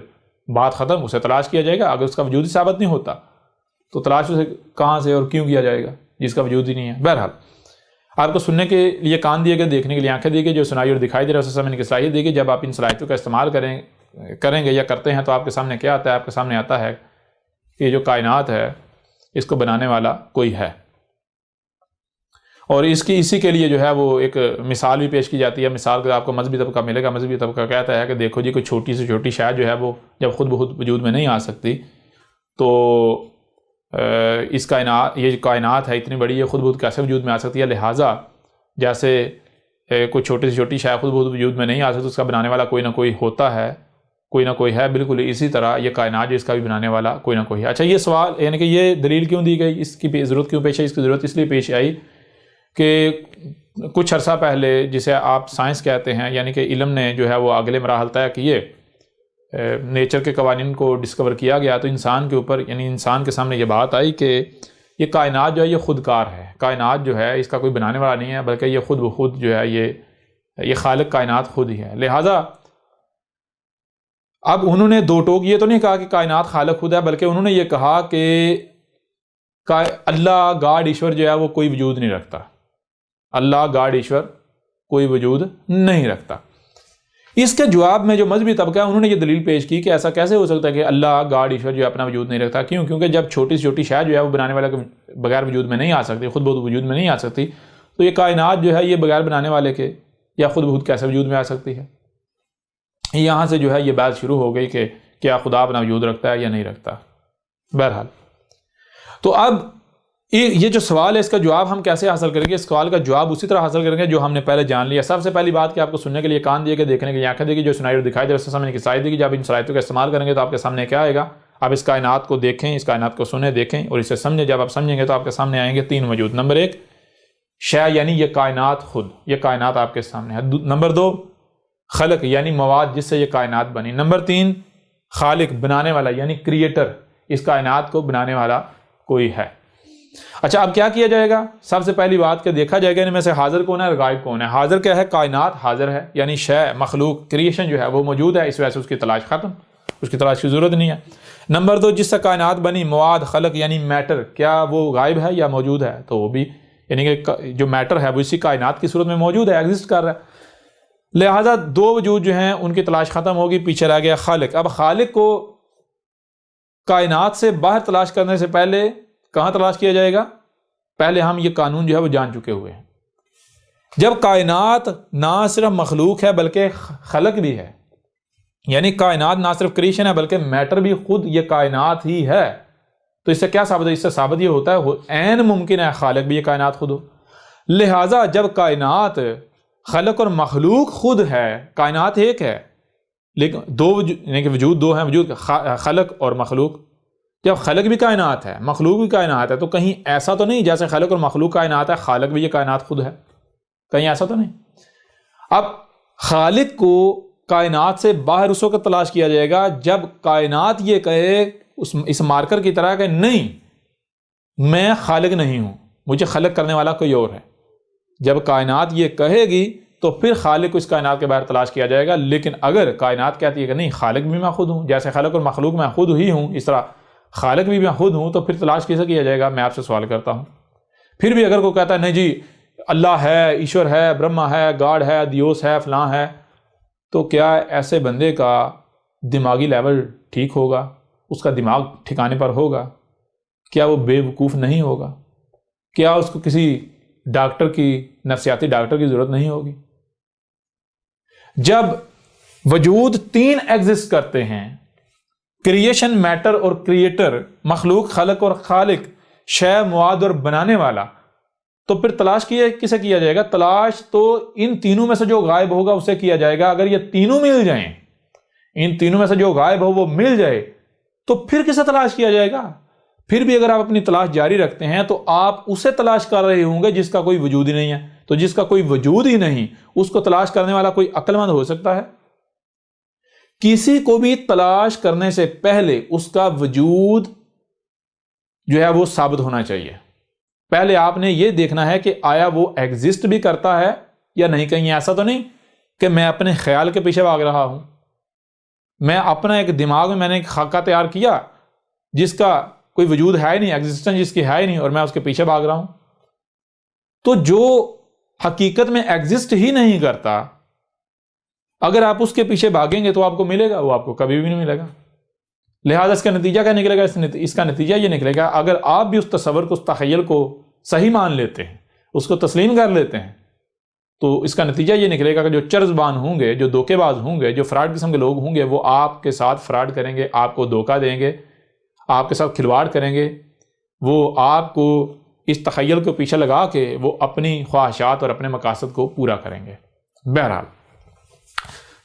[SPEAKER 1] بات ختم، اسے تلاش کیا جائے گا. اگر اس کا وجود ہی ثابت نہیں ہوتا تو تلاش اسے کہاں سے اور کیوں کیا جائے گا جس کا وجود ہی نہیں ہے. بہرحال آپ کو سننے کے لیے کان دیے گئے، دیکھنے کے لیے آنکھیں دی گئی، جو سنائی اور دکھائی دے رہا ہے اسے سمجھنے کی صلاحیت دی گئی۔ جب آپ ان صلاحیتوں کا استعمال کریں گے یا کرتے ہیں تو آپ کے سامنے کیا آتا ہے؟ آپ کے سامنے آتا ہے کہ یہ جو کائنات ہے اس کو بنانے والا کوئی ہے، اور اسی کے لیے جو ہے وہ ایک مثال بھی پیش کی جاتی ہے۔ مثال کا آپ کو مذہبی طبقہ ملے گا، مذہبی طبقہ کہتا ہے کہ دیکھو جی کوئی چھوٹی سے چھوٹی شے جو ہے وہ جب خود بخود وجود میں نہیں آ سکتی تو اس کائنات، یہ کائنات ہے اتنی بڑی، یہ خود بخود کیسے وجود میں آ سکتی ہے؟ لہٰذا جیسے کوئی چھوٹی سے چھوٹی شے خود بخود وجود میں نہیں آ سکتی، اس کا بنانے والا کوئی نہ کوئی ہوتا ہے، کوئی نہ کوئی ہے، بالکل اسی طرح یہ کائنات جو اس کا بھی بنانے والا کوئی نہ کوئی ہے۔ اچھا یہ سوال یعنی کہ یہ دلیل کیوں دی گئی، اس کی ضرورت کیوں پیش آئی؟ اس کی ضرورت اس لیے پیش آئی کہ کچھ عرصہ پہلے جسے آپ سائنس کہتے ہیں، یعنی کہ علم نے جو ہے وہ اگلے مراحل طے کیے، نیچر کے قوانین کو ڈسکور کیا گیا، تو انسان کے اوپر یعنی انسان کے سامنے یہ بات آئی کہ یہ کائنات جو ہے یہ خودکار ہے، کائنات جو ہے اس کا کوئی بنانے والا نہیں ہے، بلکہ یہ خود بخود جو ہے یہ خالق کائنات خود ہی ہے۔ لہٰذا اب انہوں نے دو ٹوک یہ تو نہیں کہا کہ کائنات خالق خود ہے، بلکہ انہوں نے یہ کہا کہ اللہ گاڈ ایشور جو ہے وہ کوئی وجود نہیں رکھتا، اللہ گاڈ ایشور کوئی وجود نہیں رکھتا۔ اس کے جواب میں جو مذہبی طبقہ ہے انہوں نے یہ دلیل پیش کی کہ ایسا کیسے ہو سکتا ہے کہ اللہ گاڈ ایشور جو ہے اپنا وجود نہیں رکھتا؟ کیوں؟ کیونکہ جب چھوٹی سے چھوٹی شے جو ہے وہ بنانے والے کے بغیر وجود میں نہیں آ سکتی، خود بخود وجود میں نہیں آ سکتی، تو یہ کائنات جو ہے یہ بغیر بنانے والے کے یا خود بخود کیسے وجود میں آ سکتی ہے؟ یہاں سے جو ہے یہ بات شروع ہو گئی کہ کیا خدا اپنا وجود رکھتا ہے یا نہیں رکھتا۔ بہرحال تو اب یہ جو سوال ہے اس کا جواب ہم کیسے حاصل کریں گے؟ اس سوال کا جواب اسی طرح حاصل کریں گے جو ہم نے پہلے جان لیا۔ سب سے پہلی بات کہ آپ کو سننے کے لیے کان دیے گئے، دیکھنے کے لیے آنکھیں دی گئی، جو سنائی اور دکھائی دے اسے سمجھنے کی صلاحیت دی گئی۔ جب ان صلاحیتوں کا استعمال کریں گے تو آپ کے سامنے کیا آئے گا؟ آپ اس کائنات کو دیکھیں، اس کائنات کو سنیں، دیکھیں اور اسے سمجھیں۔ جب آپ سمجھیں گے تو آپ کے سامنے آئیں گے تین وجود۔ نمبر ایک شے یعنی یہ کائنات خود، یہ کائنات آپ کے سامنے ہے۔ نمبر دو خلق یعنی مواد جس سے یہ کائنات بنی۔ نمبر تین خالق بنانے والا یعنی کریٹر، اس کائنات کو بنانے والا کوئی ہے۔ اچھا اب کیا کیا جائے گا؟ سب سے پہلی بات کہ دیکھا جائے گا ان میں سے حاضر کون ہے اور غائب کون ہے۔ حاضر کیا ہے؟ کائنات حاضر ہے، یعنی شے مخلوق کریشن جو ہے وہ موجود ہے، اس وجہ سے اس کی تلاش ختم، اس کی تلاش کی ضرورت نہیں ہے۔ نمبر دو جس سے کائنات بنی مواد خلق یعنی میٹر، کیا وہ غائب ہے یا موجود ہے؟ تو وہ بھی یعنی کہ جو میٹر ہے وہ اسی کائنات کی صورت میں موجود ہے، ایگزسٹ کر رہا ہے۔ لہٰذا دو وجود جو ہیں ان کی تلاش ختم ہوگی، پیچھے رہ گیا خالق۔ اب خالق کو کائنات سے باہر تلاش کرنے سے پہلے کہاں تلاش کیا جائے گا؟ پہلے ہم یہ قانون جو ہے وہ جان چکے ہوئے ہیں۔ جب کائنات نہ صرف مخلوق ہے بلکہ خلق بھی ہے، یعنی کائنات نہ صرف کریشن ہے بلکہ میٹر بھی خود یہ کائنات ہی ہے، تو اس سے کیا ثابت ہے؟ اس سے ثابت یہ ہوتا ہے عین ممکن ہے خالق بھی یہ کائنات خود ہو۔ لہٰذا جب کائنات خلق اور مخلوق خود ہے، کائنات ایک ہے لیکن دو یعنی کہ وجود دو ہیں، وجود خلق اور مخلوق۔ جب خلق بھی کائنات ہے، مخلوق بھی کائنات ہے، تو کہیں ایسا تو نہیں جیسے خلق اور مخلوق کائنات ہے خالق بھی یہ کائنات خود ہے، کہیں ایسا تو نہیں۔ اب خالق کو کائنات سے باہر اس وقت تلاش کیا جائے گا جب کائنات یہ کہے اس مارکر کی طرح کہ نہیں میں خالق نہیں ہوں، مجھے خلق کرنے والا کوئی اور ہے۔ جب کائنات یہ کہے گی تو پھر خالق کو اس کائنات کے باہر تلاش کیا جائے گا۔ لیکن اگر کائنات کہتی ہے کہ نہیں خالق بھی میں خود ہوں، جیسے خلق اور مخلوق میں خود ہی ہوں اس طرح خالق بھی میں خود ہوں، تو پھر تلاش کیسے کیا جائے گا؟ میں آپ سے سوال کرتا ہوں۔ پھر بھی اگر کوئی کہتا ہے نہیں جی اللہ ہے، ایشور ہے، برہما ہے، گاڈ ہے، دیوس ہے، فلاں ہے، تو کیا ایسے بندے کا دماغی لیول ٹھیک ہوگا؟ اس کا دماغ ٹھکانے پر ہوگا؟ کیا وہ بے وقوف نہیں ہوگا؟ کیا اس کو کسی ڈاکٹر کی، نفسیاتی ڈاکٹر کی ضرورت نہیں ہوگی؟ جب وجود تین ایگزسٹ کرتے ہیں، کریشن، میٹر اور کریٹر، مخلوق، خلق اور خالق، شے، مواد اور بنانے والا، تو پھر تلاش کسے کیا جائے گا؟ تلاش تو ان تینوں میں سے جو غائب ہوگا اسے کیا جائے گا۔ اگر یہ تینوں مل جائیں، ان تینوں میں سے جو غائب ہو وہ مل جائے، تو پھر کسے تلاش کیا جائے گا؟ پھر بھی اگر آپ اپنی تلاش جاری رکھتے ہیں تو آپ اسے تلاش کر رہے ہوں گے جس کا کوئی وجود ہی نہیں ہے۔ تو جس کا کوئی وجود ہی نہیں اس کو تلاش کرنے والا کوئی عقل مند ہو سکتا ہے؟ کسی کو بھی تلاش کرنے سے پہلے اس کا وجود جو ہے وہ ثابت ہونا چاہیے۔ پہلے آپ نے یہ دیکھنا ہے کہ آیا وہ ایگزسٹ بھی کرتا ہے یا نہیں۔ کہیں ایسا تو نہیں کہ میں اپنے خیال کے پیچھے بھاگ رہا ہوں، میں اپنا ایک دماغ میں نے ایک خاکہ تیار کیا جس کا کوئی وجود ہے ہی نہیں، ایگزسٹنس جس کی ہے ہی نہیں، اور میں اس کے پیچھے بھاگ رہا ہوں۔ تو جو حقیقت میں ایگزسٹ ہی نہیں کرتا، اگر آپ اس کے پیچھے بھاگیں گے تو آپ کو ملے گا، وہ آپ کو کبھی بھی نہیں ملے گا۔ لہذا اس کا نتیجہ کیا نکلے گا؟ اس کا نتیجہ یہ نکلے گا، اگر آپ بھی اس تصور کو، اس تخیل کو صحیح مان لیتے ہیں، اس کو تسلیم کر لیتے ہیں، تو اس کا نتیجہ یہ نکلے گا کہ جو چرزبان ہوں گے، جو دھوکے باز ہوں گے، جو فراڈ قسم کے لوگ ہوں گے، وہ آپ کے ساتھ فراڈ کریں گے، آپ کو دھوکہ دیں گے، آپ کے ساتھ کھلواڑ کریں گے، وہ آپ کو اس تخیل کو پیچھے لگا کے وہ اپنی خواہشات اور اپنے مقاصد کو پورا کریں گے۔ بہرحال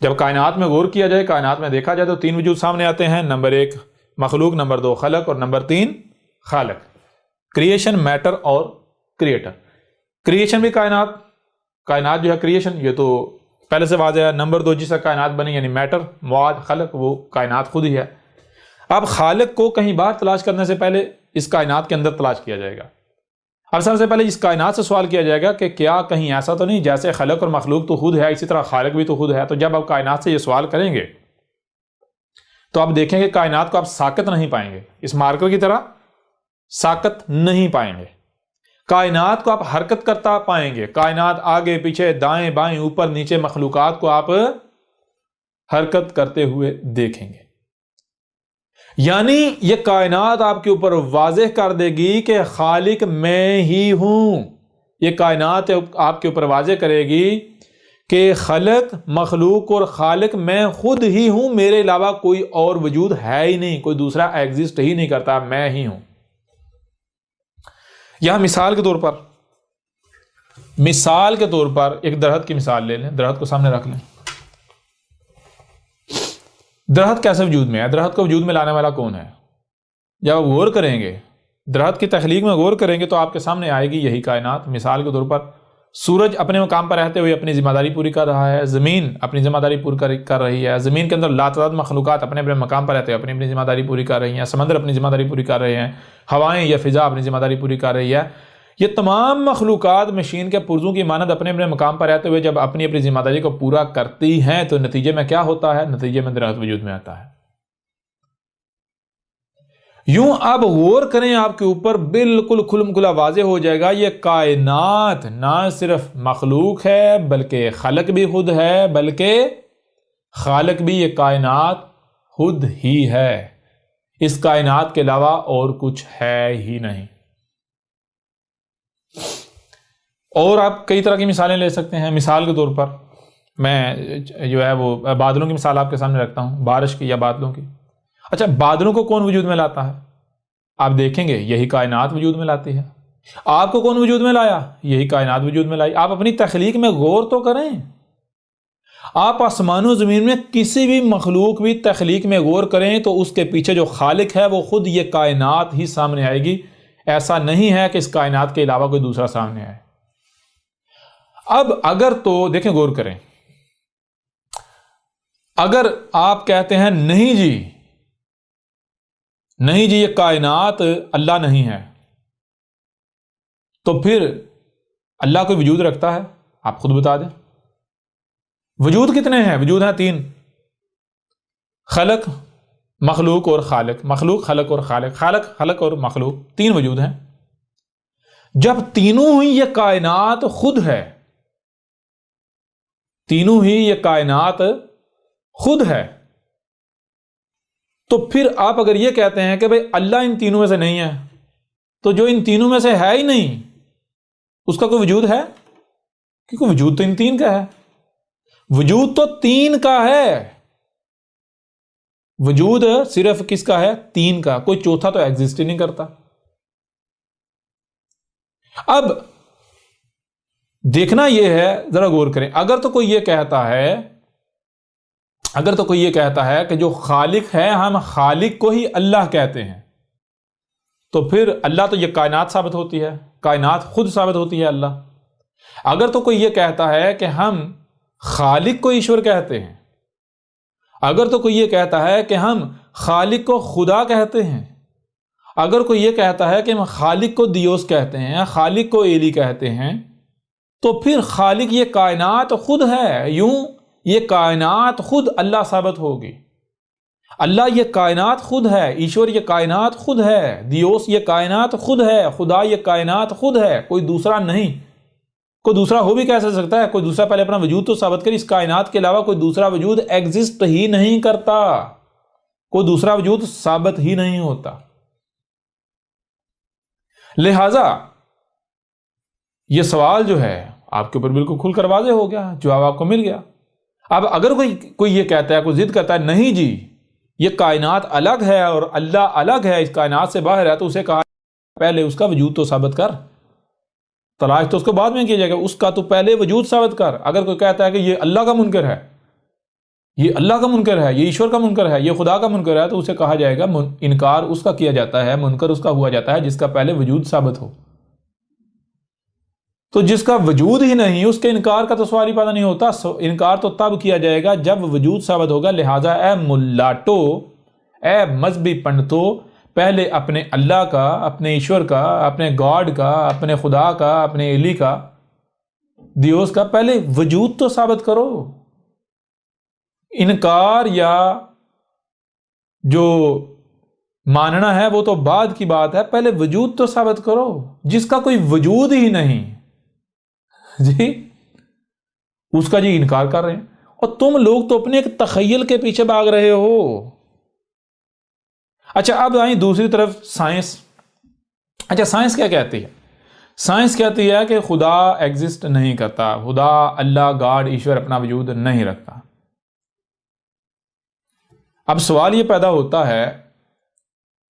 [SPEAKER 1] جب کائنات میں غور کیا جائے، کائنات میں دیکھا جائے تو تین وجود سامنے آتے ہیں، نمبر 1 مخلوق، نمبر 2 خلق، اور نمبر 3 خالق۔ کریشن، میٹر اور کریٹر۔ کریشن بھی کائنات جو ہے کریشن، یہ تو پہلے سے واضح ہے۔ نمبر 2 جس سے کائنات بنی یعنی میٹر، مواد، خلق، وہ کائنات خود ہی ہے۔ اب خالق کو کہیں باہر تلاش کرنے سے پہلے اس کائنات کے اندر تلاش کیا جائے گا۔ اب سب سے پہلے اس کائنات سے سوال کیا جائے گا کہ کیا کہیں ایسا تو نہیں جیسے خلق اور مخلوق تو خود ہے، اسی طرح خالق بھی تو خود ہے؟ تو جب آپ کائنات سے یہ سوال کریں گے تو آپ دیکھیں گے کائنات کو آپ ساکت نہیں پائیں گے، اس مارکر کی طرح ساکت نہیں پائیں گے۔ کائنات کو آپ حرکت کرتا پائیں گے، کائنات آگے پیچھے دائیں بائیں اوپر نیچے مخلوقات کو آپ حرکت کرتے ہوئے دیکھیں گے۔ یعنی یہ کائنات آپ کے اوپر واضح کر دے گی کہ خالق میں ہی ہوں۔ یہ کائنات آپ کے اوپر واضح کرے گی کہ خلق، مخلوق اور خالق میں خود ہی ہوں، میرے علاوہ کوئی اور وجود ہے ہی نہیں، کوئی دوسرا ایگزسٹ ہی نہیں کرتا، میں ہی ہوں۔ یہاں مثال کے طور پر ایک درخت کی مثال لے لیں، درخت کو سامنے رکھ لیں۔ درخت کیسے وجود میں ہے؟ درخت کو وجود میں لانے والا کون ہے؟ جب آپ غور کریں گے، درخت کی تخلیق میں غور کریں گے تو آپ کے سامنے آئے گی یہی کائنات۔ مثال کے طور پر سورج اپنے مقام پر رہتے ہوئے اپنی ذمہ داری پوری کر رہا ہے، زمین اپنی ذمہ داری پوری کر رہی ہے، زمین کے اندر لاتعداد مخلوقات اپنے اپنے مقام پر رہتے ہوئے اپنی ذمہ داری پوری کر رہی ہیں، سمندر اپنی ذمہ داری پوری کر رہے ہیں، ہوائیں یا فضا اپنی ذمہ داری پوری کر رہی ہے۔ یہ تمام مخلوقات مشین کے پرزوں کی مانند اپنے اپنے مقام پر رہتے ہوئے جب اپنی اپنی ذمہ داری کو پورا کرتی ہیں تو نتیجے میں کیا ہوتا ہے؟ نتیجے میں درخت وجود میں آتا ہے۔ یوں آپ غور کریں، آپ کے اوپر بالکل کھلم کھلا واضح ہو جائے گا یہ کائنات نہ صرف مخلوق ہے بلکہ خلق بھی خود ہے، بلکہ خالق بھی یہ کائنات خود ہی ہے، اس کائنات کے علاوہ اور کچھ ہے ہی نہیں۔ اور آپ کئی طرح کی مثالیں لے سکتے ہیں۔ مثال کے طور پر میں جو ہے وہ بادلوں کی مثال آپ کے سامنے رکھتا ہوں، بارش کی یا بادلوں کی۔ اچھا، بادلوں کو کون وجود میں لاتا ہے؟ آپ دیکھیں گے یہی کائنات وجود میں لاتی ہے۔ آپ کو کون وجود میں لایا؟ یہی کائنات وجود میں لائی۔ آپ اپنی تخلیق میں غور تو کریں، آپ آسمان و زمین میں کسی بھی مخلوق بھی تخلیق میں غور کریں تو اس کے پیچھے جو خالق ہے وہ خود یہ کائنات ہی سامنے آئے گی۔ ایسا نہیں ہے کہ اس کائنات کے علاوہ کوئی دوسرا سامنے آئے۔ اب اگر تو دیکھیں، غور کریں، اگر آپ کہتے ہیں نہیں جی یہ کائنات اللہ نہیں ہے، تو پھر اللہ کوئی وجود رکھتا ہے؟ آپ خود بتا دیں۔ وجود کتنے ہیں؟ وجود ہیں 3، خلق، مخلوق اور خالق۔ مخلوق، خلق اور خالق، خلق اور مخلوق، 3 وجود ہیں۔ جب تینوں ہی یہ کائنات خود ہے، تینوں ہی یہ کائنات خود ہے، تو پھر آپ اگر یہ کہتے ہیں کہ بھئی اللہ ان تینوں میں سے نہیں ہے، تو جو ان تینوں میں سے ہے ہی نہیں اس کا کوئی وجود ہے؟ کیونکہ وجود تو ان 3 کا ہے، وجود تو 3 کا ہے، وجود صرف کس کا ہے؟ 3 کا، کوئی چوتھا تو ایگزسٹ ہی نہیں کرتا۔ اب دیکھنا یہ ہے، ذرا غور کریں، اگر تو کوئی یہ کہتا ہے کہ جو خالق ہے ہم خالق کو ہی اللہ کہتے ہیں، تو پھر اللہ تو یہ کائنات ثابت ہوتی ہے، کائنات خود ثابت ہوتی ہے اللہ۔ اگر تو کوئی یہ کہتا ہے کہ ہم خالق کو ایشور کہتے ہیں، اگر تو کوئی یہ کہتا ہے کہ ہم خالق کو خدا کہتے ہیں، اگر کوئی یہ کہتا ہے کہ ہم خالق کو دیوس کہتے ہیں، خالق کو ایلی کہتے ہیں، تو پھر خالق یہ کائنات خود ہے، یوں یہ کائنات خود اللہ ثابت ہوگی۔ اللہ یہ کائنات خود ہے، ایشور یہ کائنات خود ہے، دیوس یہ کائنات خود ہے، خدا یہ کائنات خود ہے، کوئی دوسرا نہیں۔ کوئی دوسرا ہو بھی کیسے سکتا ہے؟ کوئی دوسرا پہلے اپنا وجود تو ثابت کرے. اس کائنات کے علاوہ کوئی دوسرا وجود ایگزسٹ ہی نہیں کرتا، کوئی دوسرا وجود ثابت ہی نہیں ہوتا. لہذا یہ سوال جو ہے آپ کے اوپر بالکل کھل کر واضح ہو گیا، جواب آپ کو مل گیا. اب اگر کوئی یہ کہتا ہے، کوئی ضد کرتا ہے نہیں جی یہ کائنات الگ ہے اور اللہ الگ ہے، اس کائنات سے باہر ہے، تو اسے کہا پہلے اس کا وجود تو ثابت کر. تلاش تو اس کو بعد میں کیا جائے گا، اس کا تو پہلے وجود ثابت کر. اگر کوئی کہتا ہے کہ یہ اللہ کا منکر ہے، یہ اللہ کا منکر ہے، یہ ایشور کا منکر ہے، یہ خدا کا منکر ہے، تو اسے کہا جائے گا انکار اس کا کیا جاتا ہے، منکر اس کا ہوا جاتا ہے جس کا پہلے وجود ثابت ہو. تو جس کا وجود ہی نہیں اس کے انکار کا تو سوال ہی پیدا نہیں ہوتا. انکار تو تب کیا جائے گا جب وجود ثابت ہوگا. لہٰذا اے ملاٹو، اے مذہبی پنڈتو، پہلے اپنے اللہ کا، اپنے ایشور کا، اپنے گاڈ کا، اپنے خدا کا، اپنے الہ کا، دیوس کا پہلے وجود تو ثابت کرو. انکار یا جو ماننا ہے وہ تو بعد کی بات ہے، پہلے وجود تو ثابت کرو. جس کا کوئی وجود ہی نہیں جی اس کا جی انکار کر رہے ہیں. اور تم لوگ تو اپنے ایک تخیل کے پیچھے بھاگ رہے ہو. اچھا اب آئیں دوسری طرف سائنس. اچھا سائنس کیا کہتی ہے؟ سائنس کہتی ہے کہ خدا ایگزسٹ نہیں کرتا، خدا، اللہ، گاڈ، ایشور اپنا وجود نہیں رکھتا. اب سوال یہ پیدا ہوتا ہے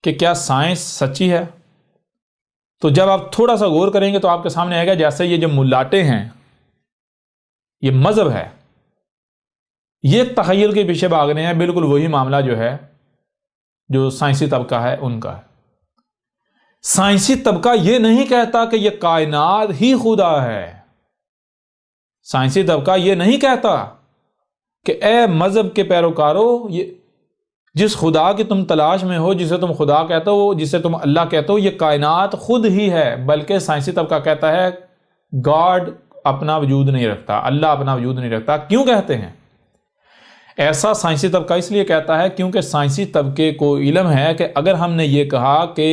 [SPEAKER 1] کہ کیا سائنس سچی ہے؟ تو جب آپ تھوڑا سا غور کریں گے تو آپ کے سامنے آئے گا جیسے یہ جو ملاٹے ہیں، یہ مذہب ہے، یہ تخیل کے پیچھے بھاگنے ہیں. بالکل وہی معاملہ جو ہے جو سائنسی طبقہ ہے ان کا ہے. سائنسی طبقہ یہ نہیں کہتا کہ یہ کائنات ہی خدا ہے. سائنسی طبقہ یہ نہیں کہتا کہ اے مذہب کے پیروکارو، یہ جس خدا کی تم تلاش میں ہو، جسے تم خدا کہتے ہو، جسے تم اللہ کہتے ہو، یہ کائنات خود ہی ہے. بلکہ سائنسی طبقہ کہتا ہے گاڈ اپنا وجود نہیں رکھتا، اللہ اپنا وجود نہیں رکھتا. کیوں کہتے ہیں ایسا؟ سائنسی طبقہ اس لیے کہتا ہے کیونکہ سائنسی طبقے کو علم ہے کہ اگر ہم نے یہ کہا کہ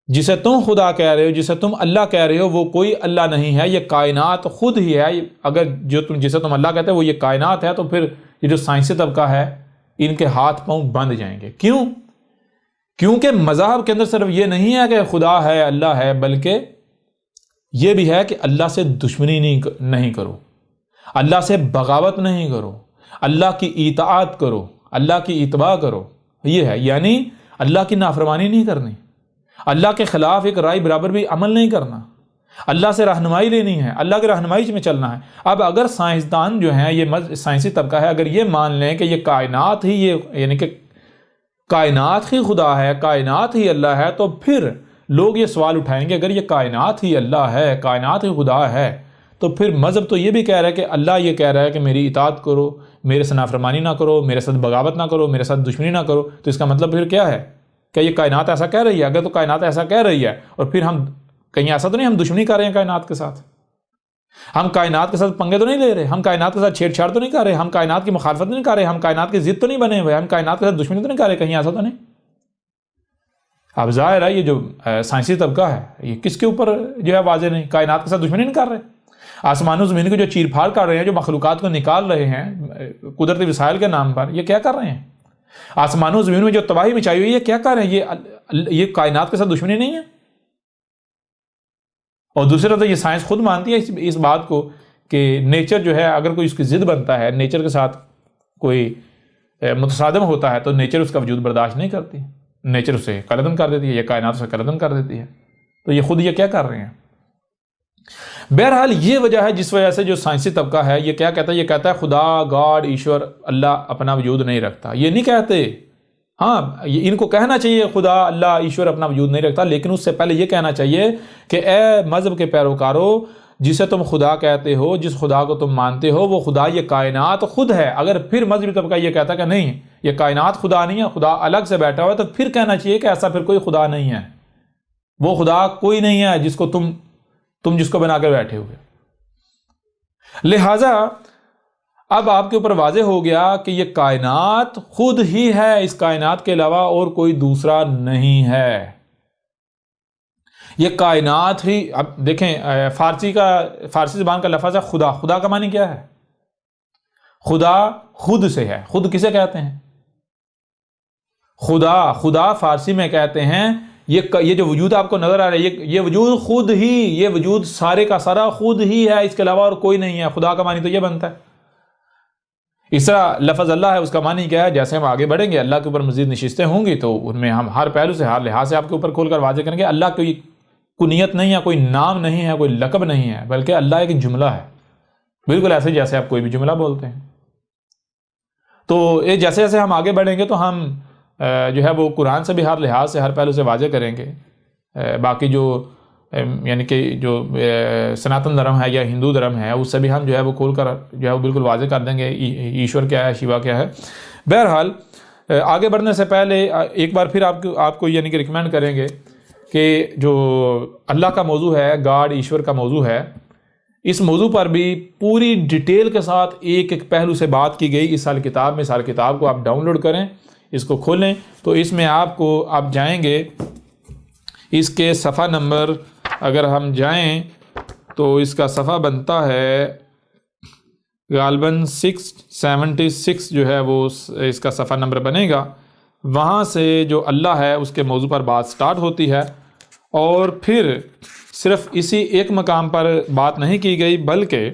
[SPEAKER 1] جسے تم خدا کہہ رہے ہو، جسے تم اللہ کہہ رہے ہو، وہ کوئی اللہ نہیں ہے، یہ کائنات خود ہی ہے. اگر جسے تم اللہ کہتے ہو وہ یہ کائنات ہے، تو پھر یہ جو سائنسی طبقہ ہے ان کے ہاتھ پاؤں بند جائیں گے. کیوں؟ کیونکہ مذہب کے اندر صرف یہ نہیں ہے کہ خدا ہے، اللہ ہے، بلکہ یہ بھی ہے کہ اللہ سے دشمنی نہیں کرو، اللہ سے بغاوت نہیں کرو، اللہ کی اطاعت کرو، اللہ کی اتباع کرو. یہ ہے یعنی اللہ کی نافرمانی نہیں کرنی، اللہ کے خلاف ایک رائے برابر بھی عمل نہیں کرنا، اللہ سے رہنمائی لینی ہے، اللہ کی رہنمائی میں چلنا ہے. اب اگر سائنسدان جو ہیں، یہ سائنسی طبقہ ہے، اگر یہ مان لیں کہ یہ کائنات ہی، یہ یعنی کہ کائنات ہی خدا ہے، کائنات ہی اللہ ہے، تو پھر لوگ یہ سوال اٹھائیں گے اگر یہ کائنات ہی اللہ ہے، کائنات ہی خدا ہے، تو پھر مذہب تو یہ بھی کہہ رہا ہے کہ اللہ یہ کہہ رہا ہے کہ میری اطاعت کرو، میرے سے نافرمانی نہ کرو، میرے ساتھ بغاوت نہ کرو، میرے ساتھ دشمنی نہ کرو. تو اس کا مطلب پھر کیا ہے؟ کہ یہ کائنات ایسا کہہ رہی ہے. اگر تو کائنات ایسا کہہ رہی ہے اور پھر ہم کہیں ایسا تو نہیں ہم دشمنی کر رہے ہیں کائنات کے ساتھ، ہم کائنات کے ساتھ پنگے تو نہیں لے رہے، ہم کائنات کے ساتھ چھیڑ چھاڑ تو نہیں کر رہے، ہم کائنات کی مخالفت نہیں کر رہے، ہم کائنات کی ضد تو نہیں بنے ہوئے، ہم کائنات کے ساتھ دشمنی تو نہیں کر رہے، کہیں ایسا تو نہیں. اب ظاہر ہے یہ جو سائنسی طبقہ ہے یہ کس کے اوپر جو ہے واضح نہیں، کائنات کے ساتھ دشمنی نہیں کر رہے. آسمان و زمین کو جو چیر پھاڑ کر رہے ہیں، جو مخلوقات کو نکال رہے ہیں قدرتی وسائل کے نام پر، یہ کیا کر رہے ہیں؟ آسمان و زمین میں جو تباہی مچائی ہوئی ہے، یہ کیا کر رہے ہیں؟ یہ کائنات کے ساتھ دشمنی نہیں ہے. اور دوسری طرف یہ سائنس خود مانتی ہے اس بات کو کہ نیچر جو ہے اگر کوئی اس کی ضد بنتا ہے، نیچر کے ساتھ کوئی متصادم ہوتا ہے، تو نیچر اس کا وجود برداشت نہیں کرتی، نیچر اسے قلعدم کر دیتی ہے، یہ کائنات اسے قلعدم کر دیتی ہے. تو یہ خود یہ کیا کر رہے ہیں؟ بہرحال یہ وجہ ہے جس وجہ سے جو سائنسی طبقہ ہے یہ کیا کہتا ہے؟ یہ کہتا ہے خدا، گاڈ، ایشور، اللہ اپنا وجود نہیں رکھتا. یہ نہیں کہتے. ہاں ان کو کہنا چاہیے خدا، اللہ، ایشور اپنا وجود نہیں رکھتا، لیکن اس سے پہلے یہ کہنا چاہیے کہ اے مذہب کے پیروکارو، جسے تم خدا کہتے ہو، جس خدا کو تم مانتے ہو، وہ خدا یہ کائنات خود ہے. اگر پھر مذہبی طبقہ یہ کہتا کہ نہیں یہ کائنات خدا نہیں ہے، خدا الگ سے بیٹھا ہوا ہے، تو پھر کہنا چاہیے کہ ایسا پھر کوئی خدا نہیں ہے، وہ خدا کوئی نہیں ہے جس کو تم جس کو بنا کر بیٹھے ہوئے. لہذا اب آپ کے اوپر واضح ہو گیا کہ یہ کائنات خود ہی ہے، اس کائنات کے علاوہ اور کوئی دوسرا نہیں ہے. یہ کائنات ہی، اب دیکھیں فارسی زبان کا لفظ ہے خدا. خدا کا معنی کیا ہے؟ خدا خود سے ہے. خود کسے کہتے ہیں؟ خدا فارسی میں کہتے ہیں یہ جو وجود آپ کو نظر آ رہا ہے یہ وجود خود ہی، یہ وجود سارے کا سارا خود ہی ہے، اس کے علاوہ اور کوئی نہیں ہے. خدا کا معنی تو یہ بنتا ہے. اس طرح لفظ اللہ ہے، اس کا معنی کیا ہے؟ جیسے ہم آگے بڑھیں گے اللہ کے اوپر مزید نشستیں ہوں گی تو ان میں ہم ہر پہلو سے ہر لحاظ سے آپ کے اوپر کھول کر واضح کریں گے. اللہ کوئی کنیت نہیں ہے، کوئی نام نہیں ہے، کوئی لقب نہیں ہے، بلکہ اللہ ایک جملہ ہے، بالکل ایسے جیسے آپ کوئی بھی جملہ بولتے ہیں. تو یہ جیسے جیسے ہم آگے بڑھیں گے تو ہم جو ہے وہ قرآن سے بھی ہر لحاظ سے ہر پہلو سے واضح کریں گے. باقی جو یعنی کہ جو سناتن دھرم ہے یا ہندو دھرم ہے اس سے بھی ہم جو ہے وہ کھول کر جو ہے وہ بالکل واضح کر دیں گے ایشور کیا ہے، شیوا کیا ہے. بہرحال آگے بڑھنے سے پہلے ایک بار پھر آپ کو یعنی کہ ریکمینڈ کریں گے کہ جو اللہ کا موضوع ہے، گاڈ ایشور کا موضوع ہے، اس موضوع پر بھی پوری ڈیٹیل کے ساتھ ایک ایک پہلو سے بات کی گئی. اس سال کتاب میں، سال کتاب کو آپ ڈاؤن لوڈ کریں، اس کو کھولیں تو اس میں آپ جائیں گے، اس کے صفحہ نمبر اگر ہم جائیں تو اس کا صفحہ بنتا ہے غالباً 676 جو ہے وہ اس کا صفحہ نمبر بنے گا. وہاں سے جو اللہ ہے اس کے موضوع پر بات سٹارٹ ہوتی ہے، اور پھر صرف اسی ایک مقام پر بات نہیں کی گئی بلکہ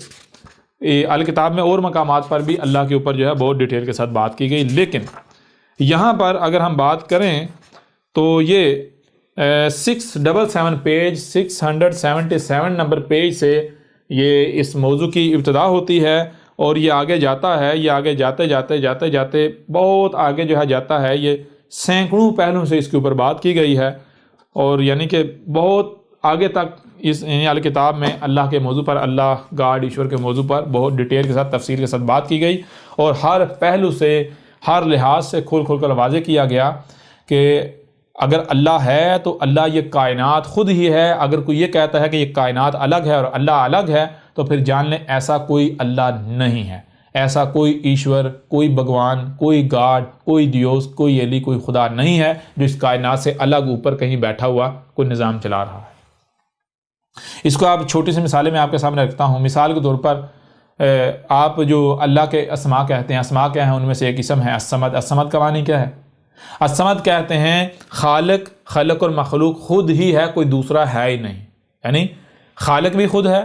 [SPEAKER 1] الکتاب میں اور مقامات پر بھی اللہ کے اوپر جو ہے بہت ڈیٹیل کے ساتھ بات کی گئی. لیکن یہاں پر اگر ہم بات کریں تو یہ 677 پیج 677 نمبر پیج سے یہ اس موضوع کی ابتدا ہوتی ہے، اور یہ آگے جاتا ہے، یہ آگے جاتے بہت آگے جو ہے جاتا ہے. یہ سینکڑوں پہلوں سے اس کے اوپر بات کی گئی ہے، اور یعنی کہ بہت آگے تک اس الکتاب میں اللہ کے موضوع پر، اللہ گاڈ ایشور کے موضوع پر بہت ڈیٹیل کے ساتھ تفصیل کے ساتھ بات کی گئی، اور ہر پہلو سے ہر لحاظ سے کھول کر واضح کیا گیا کہ اگر اللہ ہے تو اللہ یہ کائنات خود ہی ہے. اگر کوئی یہ کہتا ہے کہ یہ کائنات الگ ہے اور اللہ الگ ہے تو پھر جان لیں ایسا کوئی اللہ نہیں ہے، ایسا کوئی ایشور، کوئی بھگوان، کوئی گاڈ، کوئی دیوس، کوئی ایلی، کوئی خدا نہیں ہے جو اس کائنات سے الگ اوپر کہیں بیٹھا ہوا کوئی نظام چلا رہا ہے. اس کو آپ چھوٹی سی مثالیں میں آپ کے سامنے رکھتا ہوں. مثال کے طور پر آپ جو اللہ کے اسماء کہتے ہیں، اسماء کیا ہیں؟ ان میں سے ایک اسم ہے الصمد. الصمد کا معنی کیا ہے؟ الصمد کہتے ہیں خالق، خلق اور مخلوق خود ہی ہے، کوئی دوسرا ہے ہی نہیں. یعنی خالق بھی خود ہے،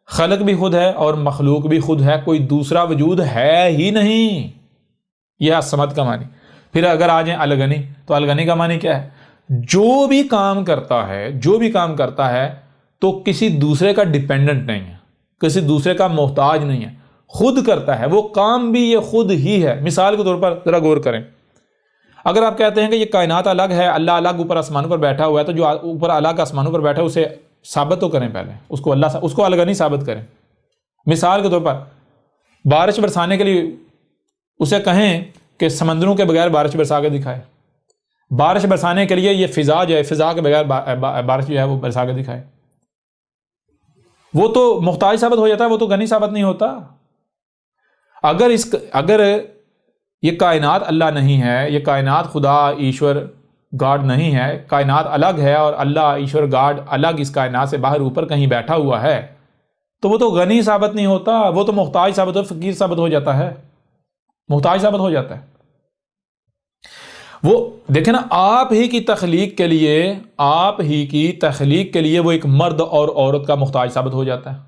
[SPEAKER 1] خلق بھی خود ہے، اور مخلوق بھی خود ہے، کوئی دوسرا وجود ہے ہی نہیں. یہ الصمد کا معنی. پھر اگر آ جائیں الغنی، تو الغنی کا معنی کیا ہے؟ جو بھی کام کرتا ہے تو کسی دوسرے کا ڈیپینڈنٹ نہیں ہے، کسی دوسرے کا محتاج نہیں ہے، خود کرتا ہے، وہ کام بھی یہ خود ہی ہے. مثال کے طور پر ذرا غور کریں، اگر آپ کہتے ہیں کہ یہ کائنات الگ ہے، اللہ الگ اوپر آسمانوں پر بیٹھا ہوا ہے، تو جو اوپر الگ آسمانوں پر بیٹھا ہے اسے ثابت تو کریں، پہلے اس کو الغنی ثابت کریں. مثال کے طور پر بارش برسانے کے لیے اسے کہیں کہ سمندروں کے بغیر بارش برسا کے دکھائے. بارش برسانے کے لیے یہ فضا جو ہے، فضا کے بغیر بارش جو ہے وہ برسا کے دکھائے. وہ تو محتاج ثابت ہو جاتا ہے، وہ تو غنی ثابت نہیں ہوتا. اگر یہ کائنات اللہ نہیں ہے، یہ کائنات خدا ایشور گاڈ نہیں ہے، کائنات الگ ہے اور اللہ ایشور گاڈ الگ اس کائنات سے باہر اوپر کہیں بیٹھا ہوا ہے، تو وہ تو غنی ثابت نہیں ہوتا، وہ تو محتاج ثابت فقیر ثابت ہو جاتا ہے، محتاج ثابت ہو جاتا ہے. وہ دیکھیں نا، آپ ہی کی تخلیق کے لیے وہ ایک مرد اور عورت کا محتاج ثابت ہو جاتا ہے.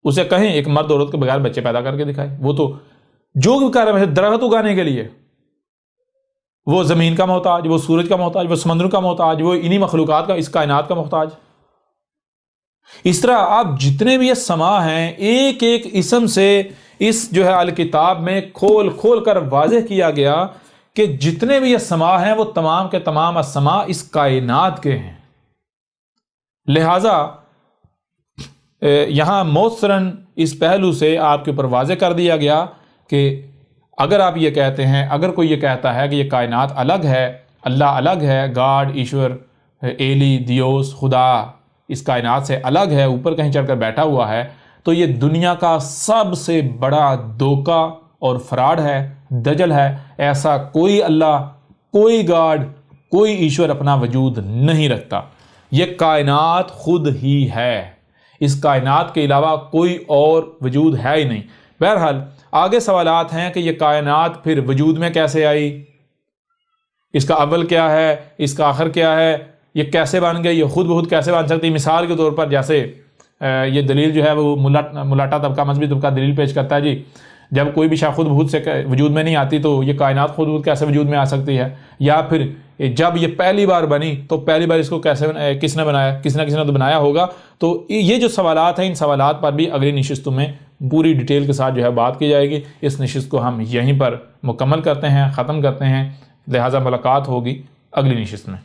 [SPEAKER 1] اسے کہیں ایک مرد عورت کے بغیر بچے پیدا کر کے دکھائے. وہ تو جو بھی کر رہا ہے، درخت اگانے کے لیے وہ زمین کا محتاج، وہ سورج کا محتاج، وہ سمندر کا محتاج، وہ انہی مخلوقات کا، اس کائنات کا محتاج. اس طرح آپ جتنے بھی یہ سما ہیں، ایک ایک اسم سے اس جو ہے الکتاب میں کھول کر واضح کیا گیا کہ جتنے بھی یہ سما ہیں وہ تمام کے تمام السما اس کائنات کے ہیں. لہذا یہاں موثراً اس پہلو سے آپ کے اوپر واضح کر دیا گیا کہ اگر آپ یہ کہتے ہیں، اگر کوئی یہ کہتا ہے کہ یہ کائنات الگ ہے، اللہ الگ ہے، گاڈ ایشور ایلی دیوس خدا اس کائنات سے الگ ہے، اوپر کہیں چڑھ کر بیٹھا ہوا ہے، تو یہ دنیا کا سب سے بڑا دھوکہ اور فراڈ ہے، دجل ہے. ایسا کوئی اللہ، کوئی گاڈ، کوئی ایشور اپنا وجود نہیں رکھتا. یہ کائنات خود ہی ہے، اس کائنات کے علاوہ کوئی اور وجود ہے ہی نہیں۔ بہرحال آگے سوالات ہیں کہ یہ کائنات پھر وجود میں کیسے آئی، اس کا اول کیا ہے، اس کا آخر کیا ہے، یہ کیسے بن گئی، یہ خود بخود کیسے بن سکتی۔ مثال کے طور پر جیسے یہ دلیل جو ہے وہ ملاٹا طبقہ مذہبی طبقہ دلیل پیش کرتا ہے جی جب کوئی بھی شے خود بخود سے وجود میں نہیں آتی تو یہ کائنات خود بخود کیسے وجود میں آ سکتی ہے، یا پھر جب یہ پہلی بار بنی تو پہلی بار اس کو کیسے کس نے بنایا، کسی نہ تو بنایا ہوگا۔ تو یہ جو سوالات ہیں ان سوالات پر بھی اگلی نشستوں میں پوری ڈیٹیل کے ساتھ جو ہے بات کی جائے گی۔ اس نشست کو ہم یہیں پر مکمل کرتے ہیں، ختم کرتے ہیں، لہٰذا ملاقات ہوگی اگلی نشست میں۔